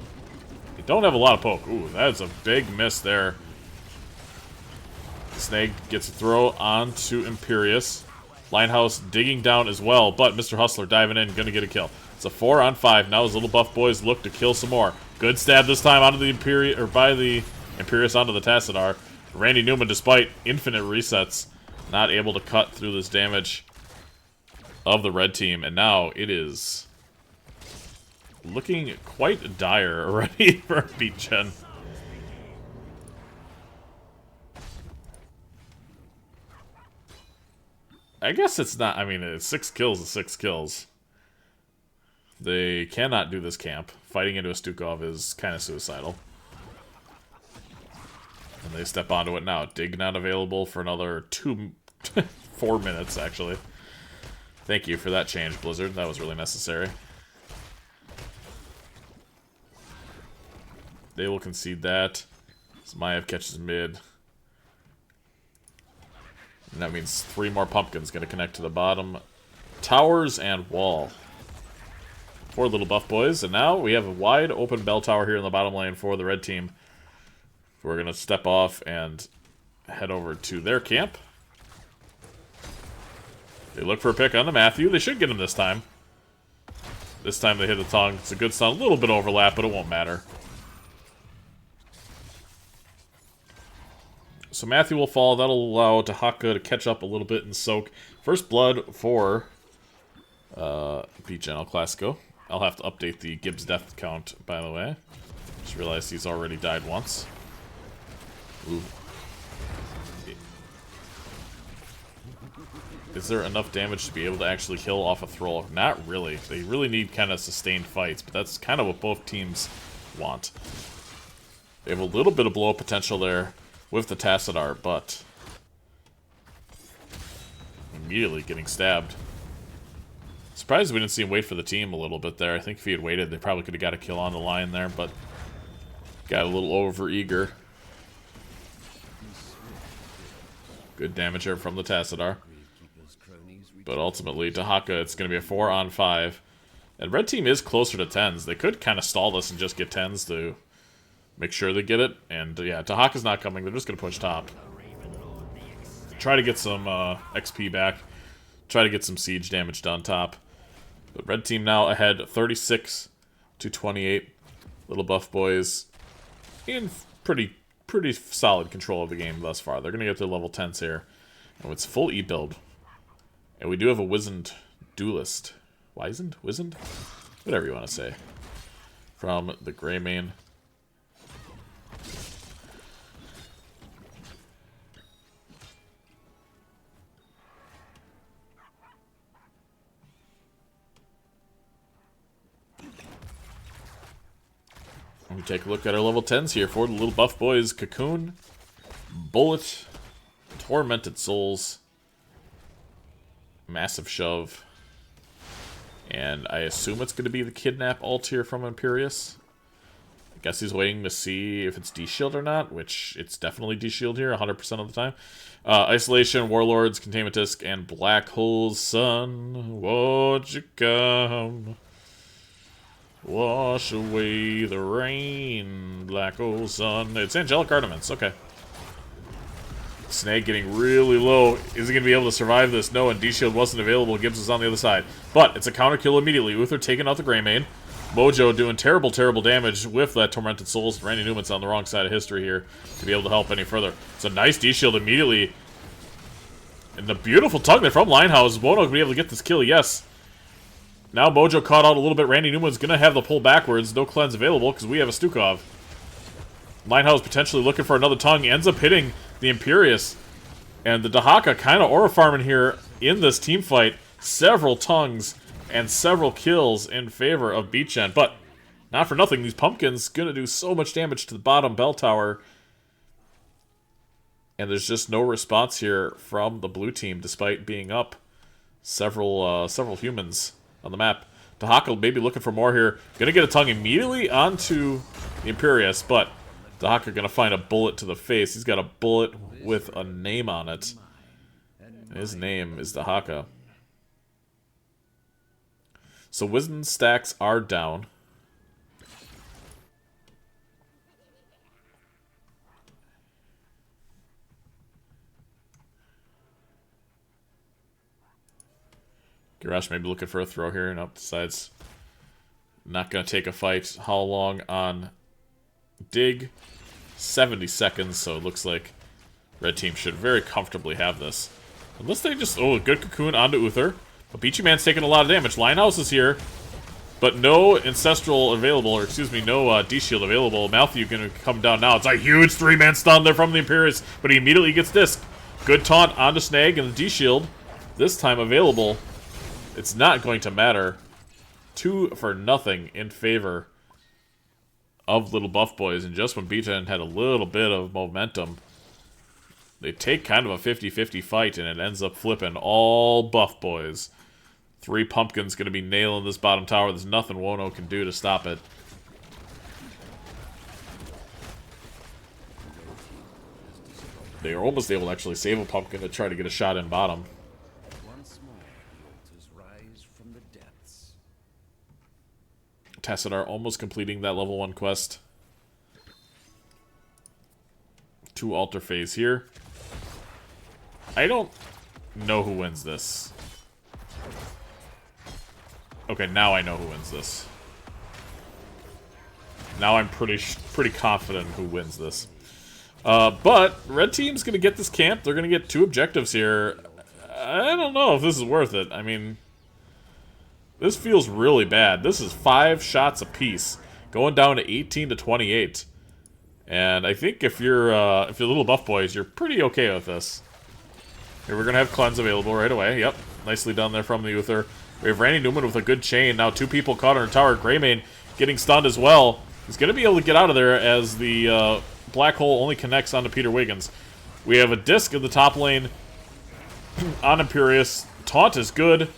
A: They don't have a lot of poke. Ooh, that's a big miss there. Snag gets a throw onto Imperius. Linehouse digging down as well, but Mr. Hustler diving in, gonna get a kill. It's a 4-on-5. Now his Little Buff Boyz look to kill some more. Good stab this time onto the Imperius, or by the Imperius onto the Tassadar. Randy Newman, despite infinite resets, not able to cut through this damage of the red team. And now it is looking quite dire already for BeagGen. I guess it's not, I mean, it's 6 kills is 6 kills. They cannot do this camp. Fighting into a Stukov is kind of suicidal. And they step onto it now. Dig not available for another 4 minutes, actually. Thank you for that change, Blizzard. That was really necessary. They will concede that. Zmayev catches mid. And that means 3 more pumpkins going to connect to the bottom. Towers and wall. 4 little buff boys. And now we have a wide open bell tower here in the bottom lane for the red team. We're going to step off and head over to their camp. They look for a pick on the Matthew. They should get him this time. This time they hit the tongue. It's a good stun. A little bit overlap, but it won't matter. So Matthew will fall. That'll allow Dahaka to catch up a little bit and soak. First blood for BeagGen Classico. I'll have to update the Gibbs death count, by the way. Just realized he's already died once. Ooh. Is there enough damage to be able to actually kill off a Thrall? Not really. They really need kind of sustained fights, but that's kind of what both teams want. They have a little bit of blow-up potential there with the Tassadar, but immediately getting stabbed. Surprised we didn't see him wait for the team a little bit there. I think if he had waited, they probably could have got a kill on the line there, but got a little over-eager. Good damage here from the Tassadar. But ultimately, Dahaka, it's going to be a 4-on-5. And red team is closer to 10s. They could kind of stall this and just get 10s to make sure they get it. And yeah, Dahaka's not coming. They're just going to push top. Try to get some XP back. Try to get some siege damage done top. But red team now ahead 36-28. Little buff boys in pretty solid control of the game thus far. They're going to get their level 10s here. And it's full E build. And we do have a wizened duelist. Wizened? Wizened? Whatever you want to say. From the Grey Mane. We take a look at our level 10s here for the little buff boys. Cocoon, Bullet, Tormented Souls, Massive Shove, and I assume it's going to be the Kidnap ult here from Imperius. I guess he's waiting to see if it's D-Shield or not, which it's definitely D-Shield here 100% of the time. Isolation, Warlords, Containment Disc, and Black Hole's Sun, won't you come? Wash away the rain, Black Hole Sun. It's Angelic Armaments, okay. Snake getting really low. Is he going to be able to survive this? No, and D-Shield wasn't available. Gibbs is on the other side. But it's a counter kill immediately. Uther taking out the Grey Mane. Mojo doing terrible damage with that Tormented Souls. Randy Newman's on the wrong side of history here to be able to help any further. It's a nice D-Shield immediately. And the beautiful tug there from Linehouse. Is Mono going to be able to get this kill? Yes. Now Mojo caught out a little bit. Randy Newman's going to have the pull backwards. No cleanse available because we have a Stukov. Linehouse potentially looking for another tongue. Ends up hitting the Imperius. And the Dahaka kind of aura farming here in this team fight. Several tongues and several kills in favor of BeagGen. But not for nothing, these pumpkins going to do so much damage to the bottom bell tower. And there's just no response here from the blue team despite being up several humans on the map. Dahaka maybe looking for more here. Gonna get a tongue immediately onto the Imperius, but Dahaka gonna find a bullet to the face. He's got a bullet with a name on it. His name is Dahaka. So Wisdom stacks are down. Girash maybe looking for a throw here. Nope, decides not going to take a fight. How long on Dig? 70 seconds, so it looks like red team should very comfortably have this. Unless they just... Oh, a good cocoon onto Uther. But Beachy Man's taking a lot of damage. Linehouse is here. But no Ancestral available, or excuse me, no D-Shield available. Malthew gonna come down now. It's a huge 3-man stun there from the Imperius, but he immediately gets disc. Good taunt onto Snag, and the D-Shield, this time available. It's not going to matter. 2 for nothing in favor of Little Buff Boys, and just when BeagGen had a little bit of momentum, they take kind of a 50-50 fight, and it ends up flipping all Buff Boys. 3 Pumpkins going to be nailing this bottom tower. There's nothing Wono can do to stop it. They are almost able to actually save a Pumpkin to try to get a shot in bottom.
B: Once more, the altars rise from the depths.
A: Tassadar almost completing that level 1 quest. 2 altar phase here. I don't know who wins this. Okay, now I know who wins this. Now I'm pretty confident who wins this. But red team's gonna get this camp. They're gonna get 2 objectives here. I don't know if this is worth it. I mean, this feels really bad. This is 5 shots apiece, going down to 18 to 28. And I think if you're Little Buff Boys, you're pretty okay with this. Here we're gonna have cleanse available right away. Yep, nicely done there from the Uther. We have Randy Newman with a good chain. Now 2 people caught on tower. Greymane getting stunned as well. He's going to be able to get out of there as the black hole only connects onto Peter Wiggins. We have a disc in the top lane on Imperius. Taunt is good.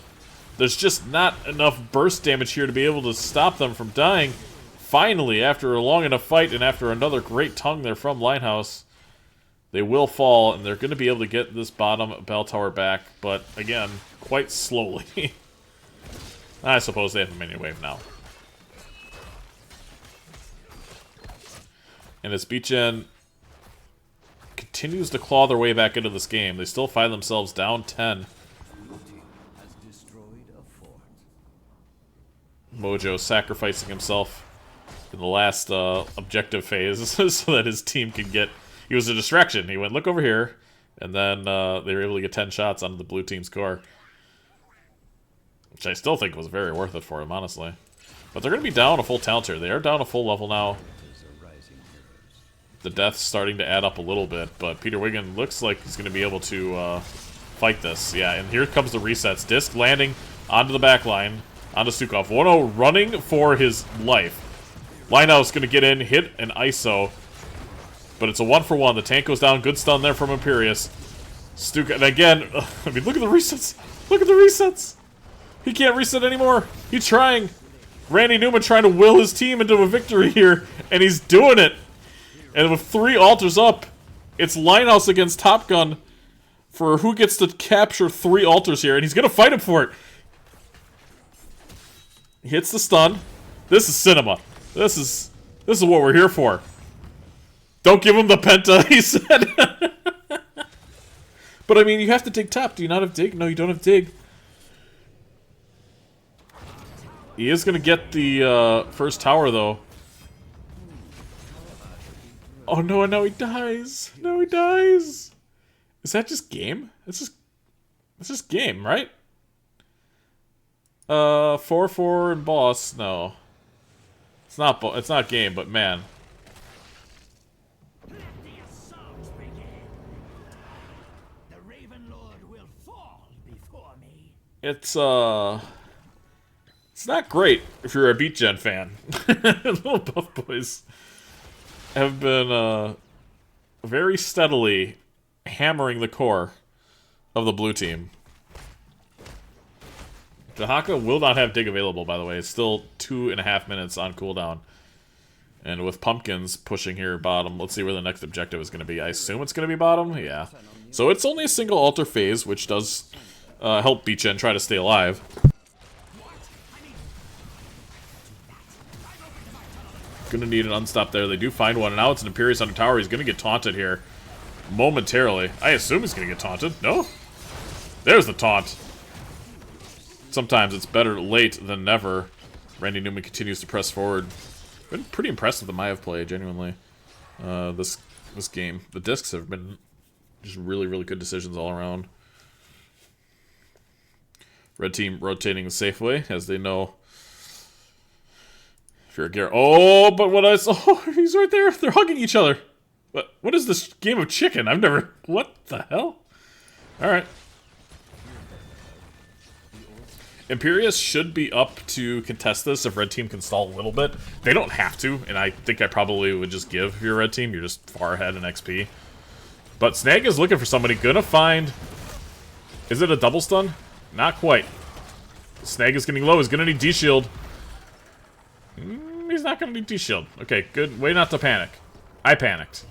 A: There's just not enough burst damage here to be able to stop them from dying. Finally, after a long enough fight and after another great tongue there from Linehouse, they will fall, and they're going to be able to get this bottom bell tower back, but again, quite slowly. I suppose they have a minion wave now. And as BeagGen continues to claw their way back into this game, they still find themselves down 10. Mojo sacrificing himself in the last objective phase so that his team can get... He was a distraction. He went, look over here, and then they were able to get 10 shots onto the blue team's core. Which I still think was very worth it for him, honestly. But they're going to be down a full talent here. They are down a full level now. The death's starting to add up a little bit, but Peter Wiggin looks like he's going to be able to fight this. Yeah, and here comes the resets. Disc landing onto the back line, onto Stukov. Wono running for his life. Linehouse going to get in, hit an ISO, but it's a 1-for-1. The tank goes down. Good stun there from Imperius. Stukov, and again, I mean, look at the resets. Look at the resets. He can't reset anymore. He's trying. Randy Newman trying to will his team into a victory here, and he's doing it. And with 3 altars up, it's Linehouse against Top Gun for who gets to capture 3 altars here, and he's gonna fight him for it. He hits the stun. This is cinema. This is what we're here for. Don't give him the penta, he said. But I mean, you have to dig top. Do you not have dig? No, you don't have dig. He is gonna get the first tower though. Oh no, and now he dies. No, he dies. Is that just game? It's just game, right? 4-4 and boss. No. It's not game, but man. It's not great if you're a BeagGen fan. Little Buff Boys have been very steadily hammering the core of the blue team. Dahaka will not have dig available, by the way. It's still 2.5 minutes on cooldown. And with Pumpkins pushing here bottom, let's see where the next objective is going to be. I assume it's going to be bottom? Yeah. So it's only a single altar phase, which does help BeagGen try to stay alive. Gonna need an unstop there. They do find one, and now it's an Imperius under tower. He's gonna get taunted here momentarily. I assume he's gonna get taunted. No? There's the taunt. Sometimes it's better late than never. Randy Newman continues to press forward. Been pretty impressed with the Maiev play, genuinely. This game. The discs have been just really, really good decisions all around. Red team rotating the safe way, as they know If you're a Garrosh. Oh, but what I saw... Oh, he's right there. They're hugging each other. What is this game of chicken? I've never... What the hell? Alright. Imperius should be up to contest this if red team can stall a little bit. They don't have to, and I think I probably would just give if you're red team. You're just far ahead in XP. But Snag is looking for somebody. Gonna find... Is it a double stun? Not quite. Snag is getting low. He's gonna need D-shield. He's not gonna need D-shield. Okay, good. Way not to panic. I panicked.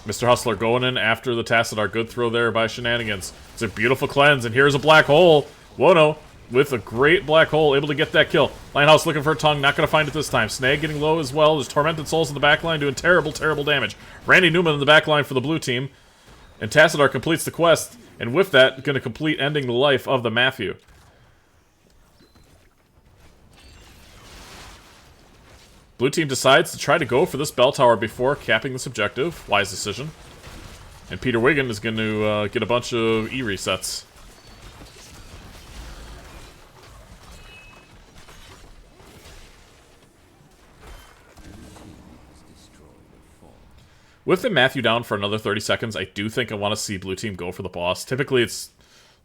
A: Mr. Hustler going in after the Tassadar. Good throw there by Shenanigans. It's a beautiful cleanse, and here's a black hole. Wono with a great black hole, able to get that kill. Linehouse looking for a tongue, not going to find it this time. Snag getting low as well. There's Tormented Souls in the back line doing terrible, terrible damage. Randy Newman in the back line for the blue team. And Tassadar completes the quest, and with that, going to complete ending the life of the Matthew. Blue team decides to try to go for this bell tower before capping this objective. Wise decision. And Peter Wiggin is going to get a bunch of E resets. With the Matthew down for another 30 seconds, I do think I want to see blue team go for the boss. Typically, it's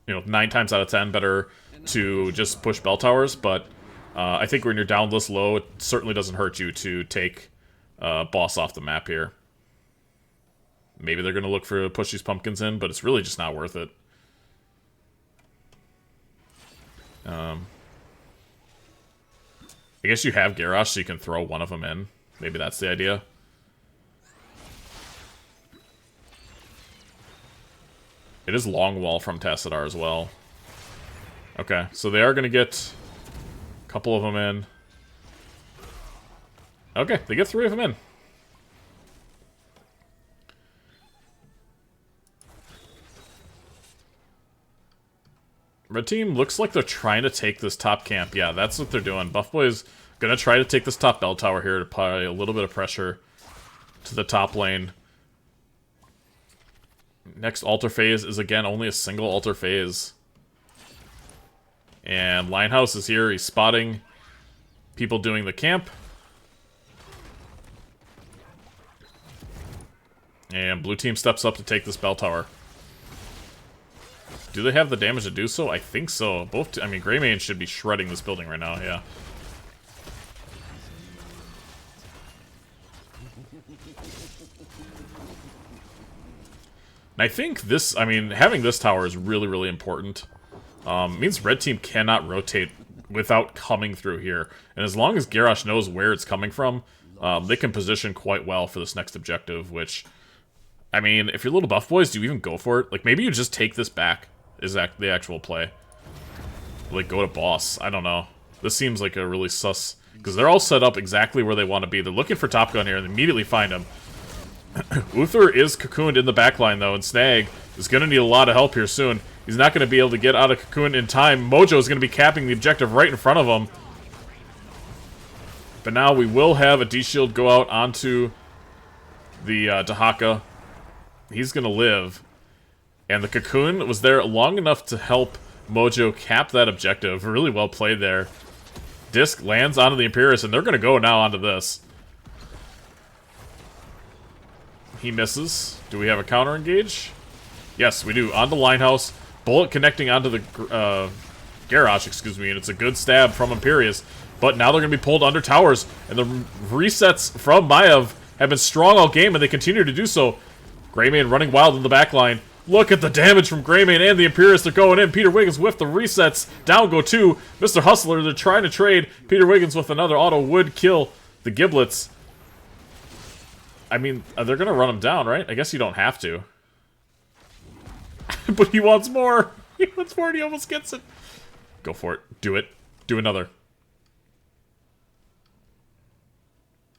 A: 9 times out of 10 better to just push bell towers, but I think when you're down this low, it certainly doesn't hurt you to take boss off the map here. Maybe they're going to look for push these pumpkins in, but it's really just not worth it. I guess you have Garrosh, so you can throw one of them in. Maybe that's the idea. It is long wall from Tassadar as well. Okay, so they are going to get a couple of them in. Okay, they get 3 of them in. Red team looks like they're trying to take this top camp. Yeah, that's what they're doing. Buff Boy's gonna try to take this top bell tower here to apply a little bit of pressure to the top lane. Next altar phase is, again, only a single altar phase. And Linehouse is here. He's spotting people doing the camp. And blue team steps up to take this bell tower. Do they have the damage to do so? I think so. I mean, Greymane should be shredding this building right now, yeah. And I think this, having this tower is really, really important. Means red team cannot rotate without coming through here. And as long as Garrosh knows where it's coming from, they can position quite well for this next objective, which, if you're little buff boys, do you even go for it? Like, maybe you just take this back, is that the actual play. Like, go to boss. I don't know. This seems like a really sus, because they're all set up exactly where they want to be. They're looking for Top Gun here and immediately find him. Uther is cocooned in the backline, though, and Snag is going to need a lot of help here soon. He's not going to be able to get out of cocoon in time. Mojo is going to be capping the objective right in front of him. But now we will have a D-Shield go out onto the Dahaka. He's going to live. And the cocoon was there long enough to help Mojo cap that objective. Really well played there. Disc lands onto the Imperius, and they're going to go now onto this. He misses. Do we have a counter engage? Yes, we do. On the Linehouse. Bullet connecting onto the Garrosh, excuse me, and it's a good stab from Imperius. But now they're going to be pulled under towers, and the resets from Maiev have been strong all game, and they continue to do so. Greymane running wild in the backline. Look at the damage from Greymane and the Imperius. They're going in. Peter Wiggins with the resets. Down go 2. Mr. Hustler, they're trying to trade. Peter Wiggins with another auto would kill the Giblets. They're going to run him down, right? I guess you don't have to. But he wants more. He wants more and he almost gets it. Go for it. Do it. Do another.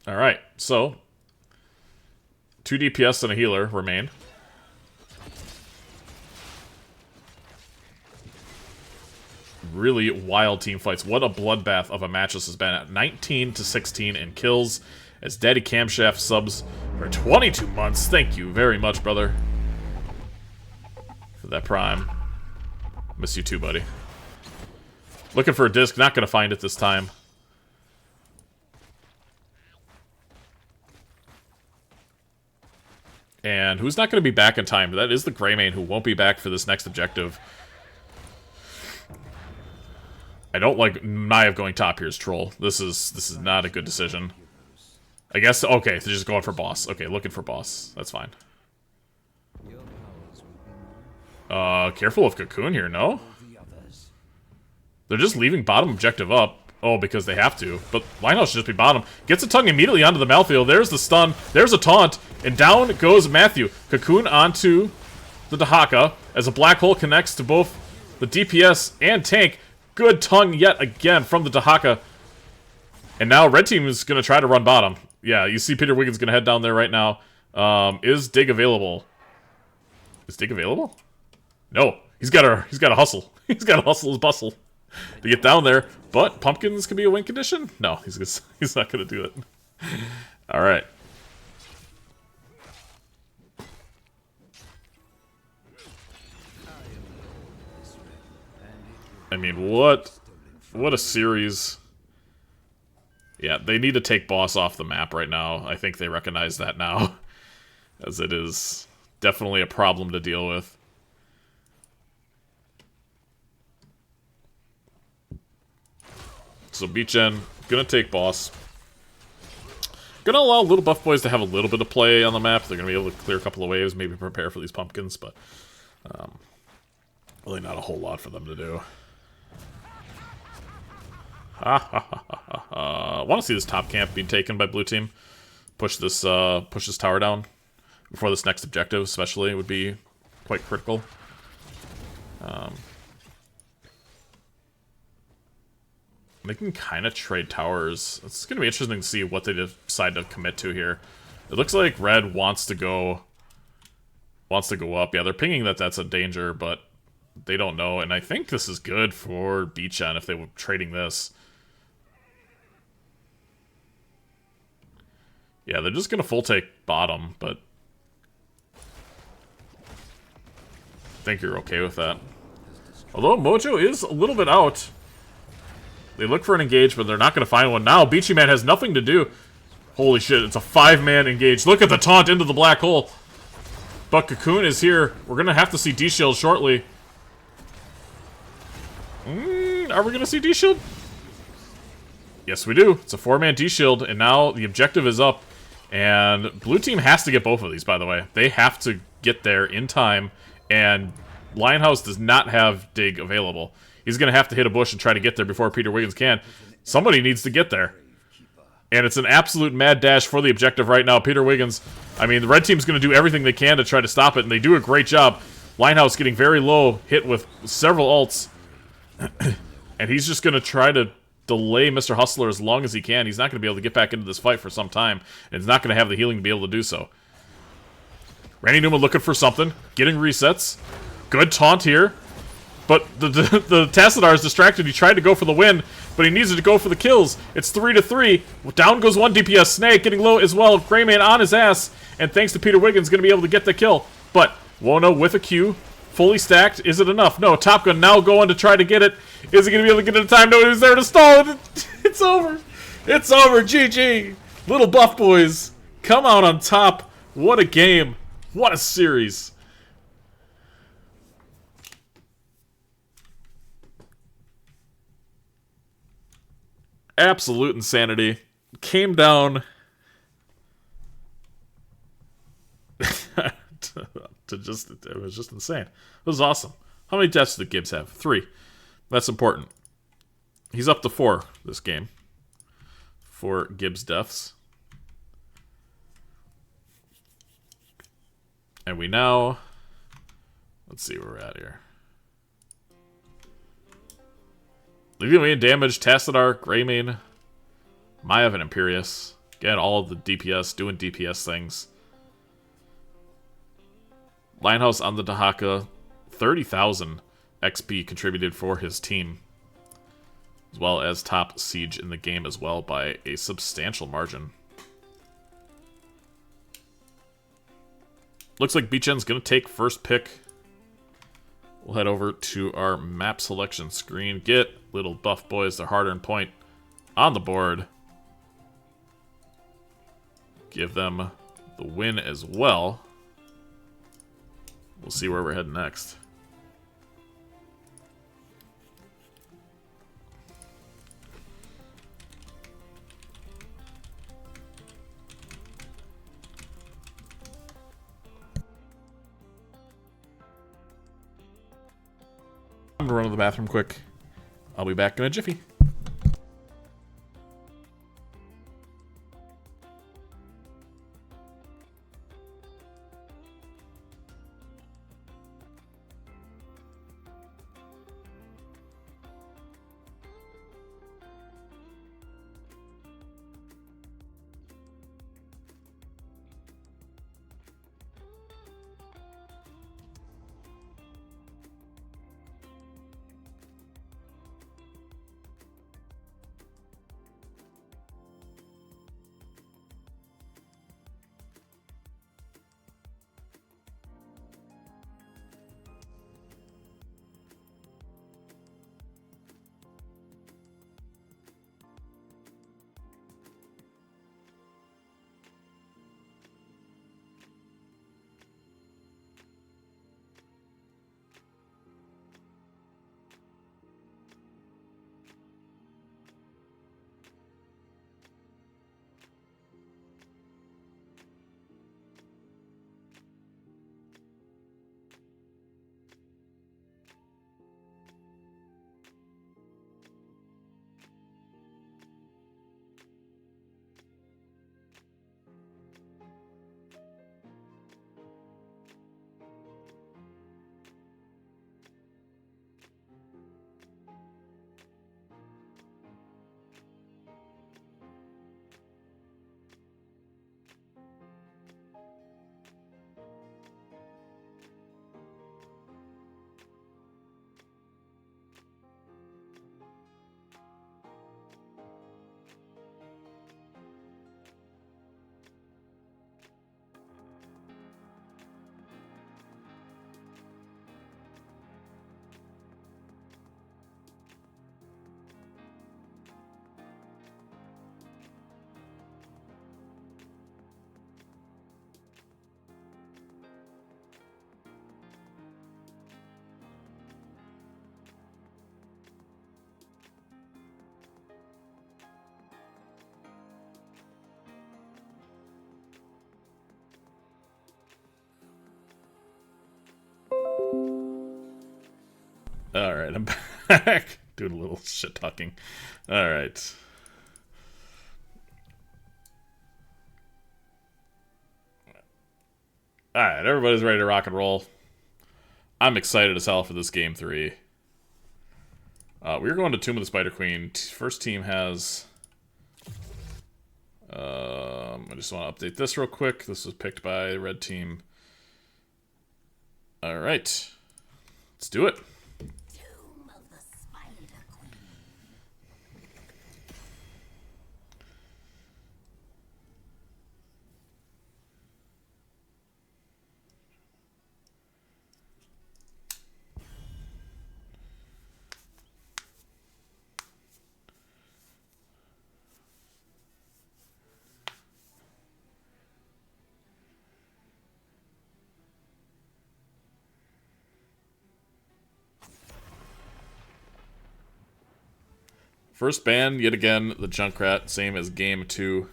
A: Alright, so 2 DPS and a healer remain. Really wild team fights. What a bloodbath of a match this has been. At 19-16 in kills as Daddy Camshaft subs for 22 months. Thank you very much, brother, for that prime. Miss you too, buddy. Looking for a disc, not gonna find it this time. And who's not gonna be back in time? That is the Greymane, who won't be back for this next objective. I don't like Naive going top here as Troll. This is not a good decision. I guess, okay, they're just going for boss. Okay, looking for boss. That's fine. Careful of Cocoon here, no? They're just leaving bottom objective up. Oh, because they have to. But Linehouse should just be bottom. Gets a tongue immediately onto the Malthael. There's the stun. There's a taunt. And down goes Matthew. Cocoon onto the Dahaka as a black hole connects to both the DPS and tank. Good tongue yet again from the Dahaka. And now red team is going to try to run bottom. Yeah, you see Peter Wiggins going to head down there right now. Is Dig available? Is Dig available? No. He's got to hustle. He's got to hustle his bustle to get down there. But Pumpkins can be a win condition? No, he's not going to do it. All right. I mean, what a series. Yeah, they need to take boss off the map right now. I think they recognize that now, as it is definitely a problem to deal with. So BeagGen gonna take boss. Gonna allow Little Buff Boys to have a little bit of play on the map. They're gonna be able to clear a couple of waves, maybe prepare for these pumpkins, but really not a whole lot for them to do. I want to see this top camp being taken by blue team. Push this tower down before this next objective, especially, would be quite critical. They can kind of trade towers. It's going to be interesting to see what they decide to commit to here. It looks like red wants to go up. Yeah, they're pinging that that's a danger, but they don't know. And I think this is good for BeagGen if they were trading this. Yeah, they're just going to full take bottom, but I think you're okay with that. Although Mojo is a little bit out. They look for an engage, but they're not going to find one. Now, Beachy Man has nothing to do. Holy shit, it's a 5-man engage. Look at the taunt into the black hole. But Cocoon is here. We're going to have to see D-Shield shortly. Are we going to see D-Shield? Yes, we do. It's a 4-man D-Shield, and now the objective is up. And blue team has to get both of these, by the way. They have to get there in time, and Lionhouse does not have Dig available. He's going to have to hit a bush and try to get there before Peter Wiggins can. Somebody needs to get there. And it's an absolute mad dash for the objective right now. Peter Wiggins, I mean, the red team's going to do everything they can to try to stop it, and they do a great job. Linehouse getting very low, hit with several ults. And he's just going to try to delay Mr. Hustler as long as he can. He's not going to be able to get back into this fight for some time, and he's not going to have the healing to be able to do so. Randy Newman looking for something, getting resets. Good taunt here. But the Tassadar is distracted. He tried to go for the win, but he needs to go for the kills. It's 3-3. Down goes one DPS. Snake getting low as well. Greymane on his ass. And thanks to Peter Wiggins, going to be able to get the kill. But Wono with a Q. Fully stacked. Is it enough? No. Top Gun now going to try to get it. Is he going to be able to get it in time? No, he's there to stall it. It's over. It's over. GG. Little Buff Boys come out on top. What a game. What a series. Absolute insanity. Came down to just, it was just insane. It was awesome. How many deaths did Gibbs have? 3. That's important. He's up to 4 this game. 4 Gibbs deaths. And we now, let's see where we're at here. Leaving away in damage, Tassadar, Greymane, Maiev, and Imperius. Again, all of the DPS doing DPS things. Linehouse on the Dahaka, 30,000 XP contributed for his team. As well as top siege in the game as well by a substantial margin. Looks like BeagGen's going to take first pick We'll head over to our map selection screen. Get little buff boys, their hard-earned point on the board. Give them the win as well. We'll see where we're heading next. I'm gonna run to the bathroom quick. I'll be back in a jiffy. Alright, I'm back. Doing a little shit talking. Alright. Alright, everybody's ready to rock and roll. I'm excited as hell for this game 3. We're going to Tomb of the Spider Queen. First team has... I just want to update this real quick. This was picked by the red team. Alright. Let's do it. First ban, yet again, the Junkrat, same as game 2.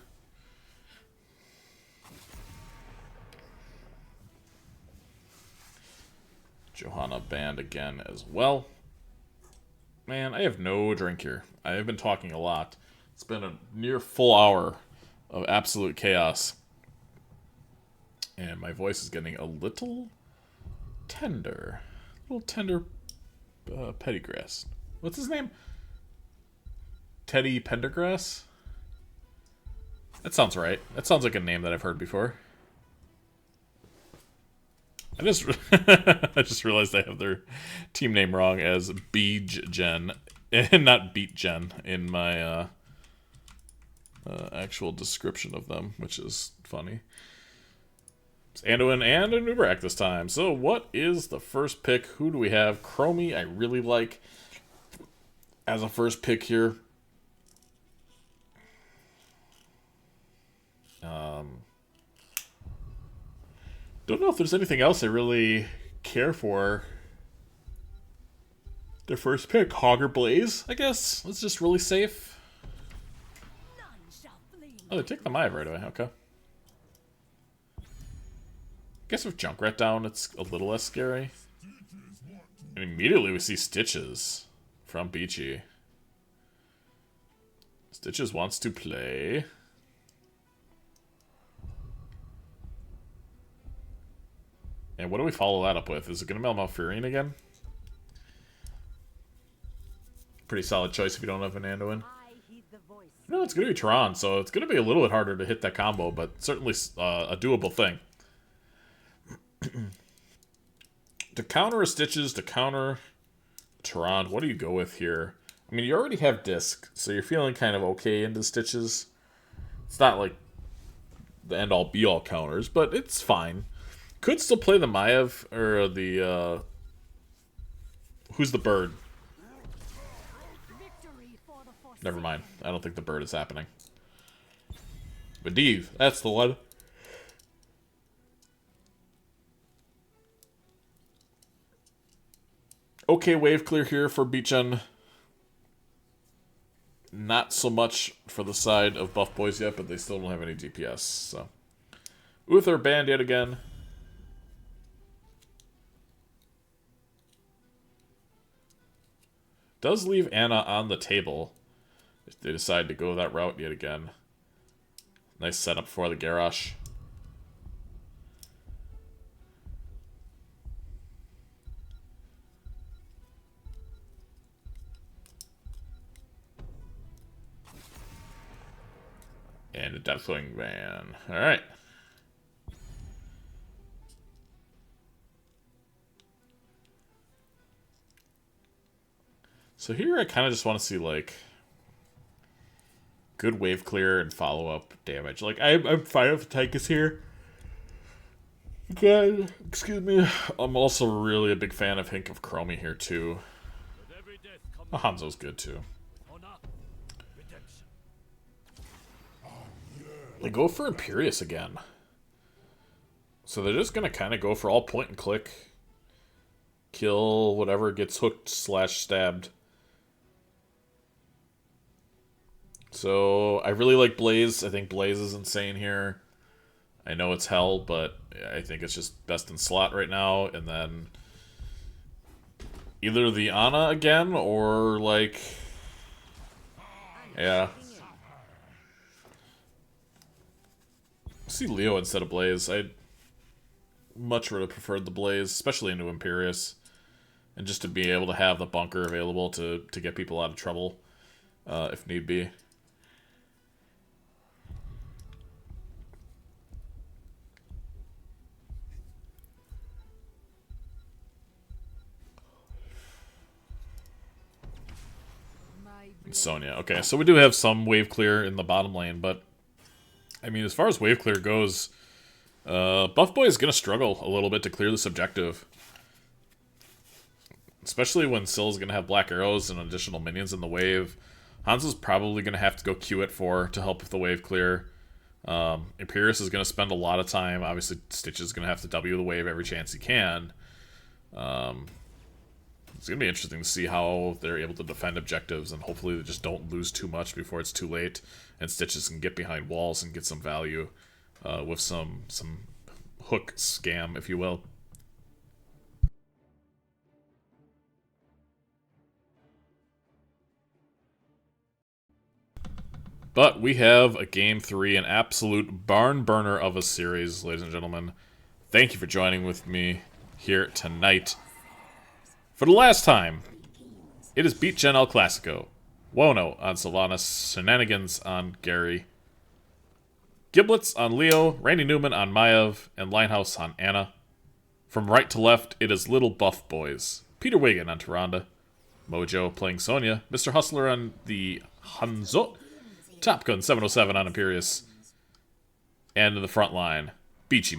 A: Johanna banned again as well. Man, I have no drink here. I have been talking a lot. It's been a near full hour of absolute chaos. And my voice is getting a little tender. A little tender Pettygrass. What's his name? Teddy Pendergrass? That sounds right. That sounds like a name that I've heard before. I just I just realized I have their team name wrong as BeagGen and not BeatGen in my actual description of them, which is funny. It's Anduin and a Nubrak this time. So what is the first pick? Who do we have? Chromie, I really like as a first pick here. Don't know if there's anything else I really care for. Their first pick, Hog or Blaze, I guess. It's just really safe. Oh, they take the Maive right away. Okay. Guess with Junkrat down, it's a little less scary. And immediately we see Stitches from Beachy. Stitches wants to play. And what do we follow that up with? Is it going to be Malfurion again? Pretty solid choice if you don't have an Anduin. No, it's going to be Tron, so it's going to be a little bit harder to hit that combo, but certainly a doable thing. To counter a Stitches, to counter Tron, what do you go with here? I mean, you already have Disc, so you're feeling kind of okay into Stitches. It's not like the end-all, be-all counters, but it's fine. Could still play the Maive, or the, who's the bird? Never mind. I don't think the bird is happening. Medivh, that's the one. Okay, wave clear here for BeagGen. Not so much for the side of buff Boyz yet, but they still don't have any DPS, so. Uther banned yet again. Does leave Anna on the table if they decide to go that route yet again. Nice setup for the Garrosh. And a Deathwing ban. Alright. So here I kind of just want to see, like, good wave clear and follow-up damage. Like, I'm fine with the Tychus here. Okay, excuse me. I'm also really a big fan of Hink of Chromie here, too. Hanzo's good, too. They go for Imperious again. So they're just going to kind of go for all point and click. Kill whatever gets hooked / stabbed. So, I really like Blaze. I think Blaze is insane here. I know it's hell, but I think it's just best in slot right now. And then either the Ana again, or like... Yeah. See Leo instead of Blaze. I'd much rather preferred the Blaze, especially into Imperious. And just to be able to have the bunker available to get people out of trouble, if need be. Sonya. Okay, so we do have some wave clear in the bottom lane, but I mean, as far as wave clear goes, Buff Boy is going to struggle a little bit to clear this objective. Especially when Syll's going to have black arrows and additional minions in the wave. Hanzo's probably going to have to go Q it to help with the wave clear. Imperious is going to spend a lot of time. Obviously, Stitch is going to have to W the wave every chance he can. It's going to be interesting to see how they're able to defend objectives, and hopefully they just don't lose too much before it's too late, and Stitches can get behind walls and get some value with some hook scam, if you will. But we have a Game 3, an absolute barn burner of a series, ladies and gentlemen. Thank you for joining with me here tonight. For the last time, it is BeagGen El Classico. Wono on Sylvanas, Shenanigans on Gary, Giblets on Leo, Randy Newman on Maive, and Linehouse on Anna. From right to left, it is Little Buff Boys. Peter Wiggin on Tyrande, Mojo playing Sonya, Mr. Hustler on the Hanzo, Top Gun 707 on Imperious, and in the front line, Beachy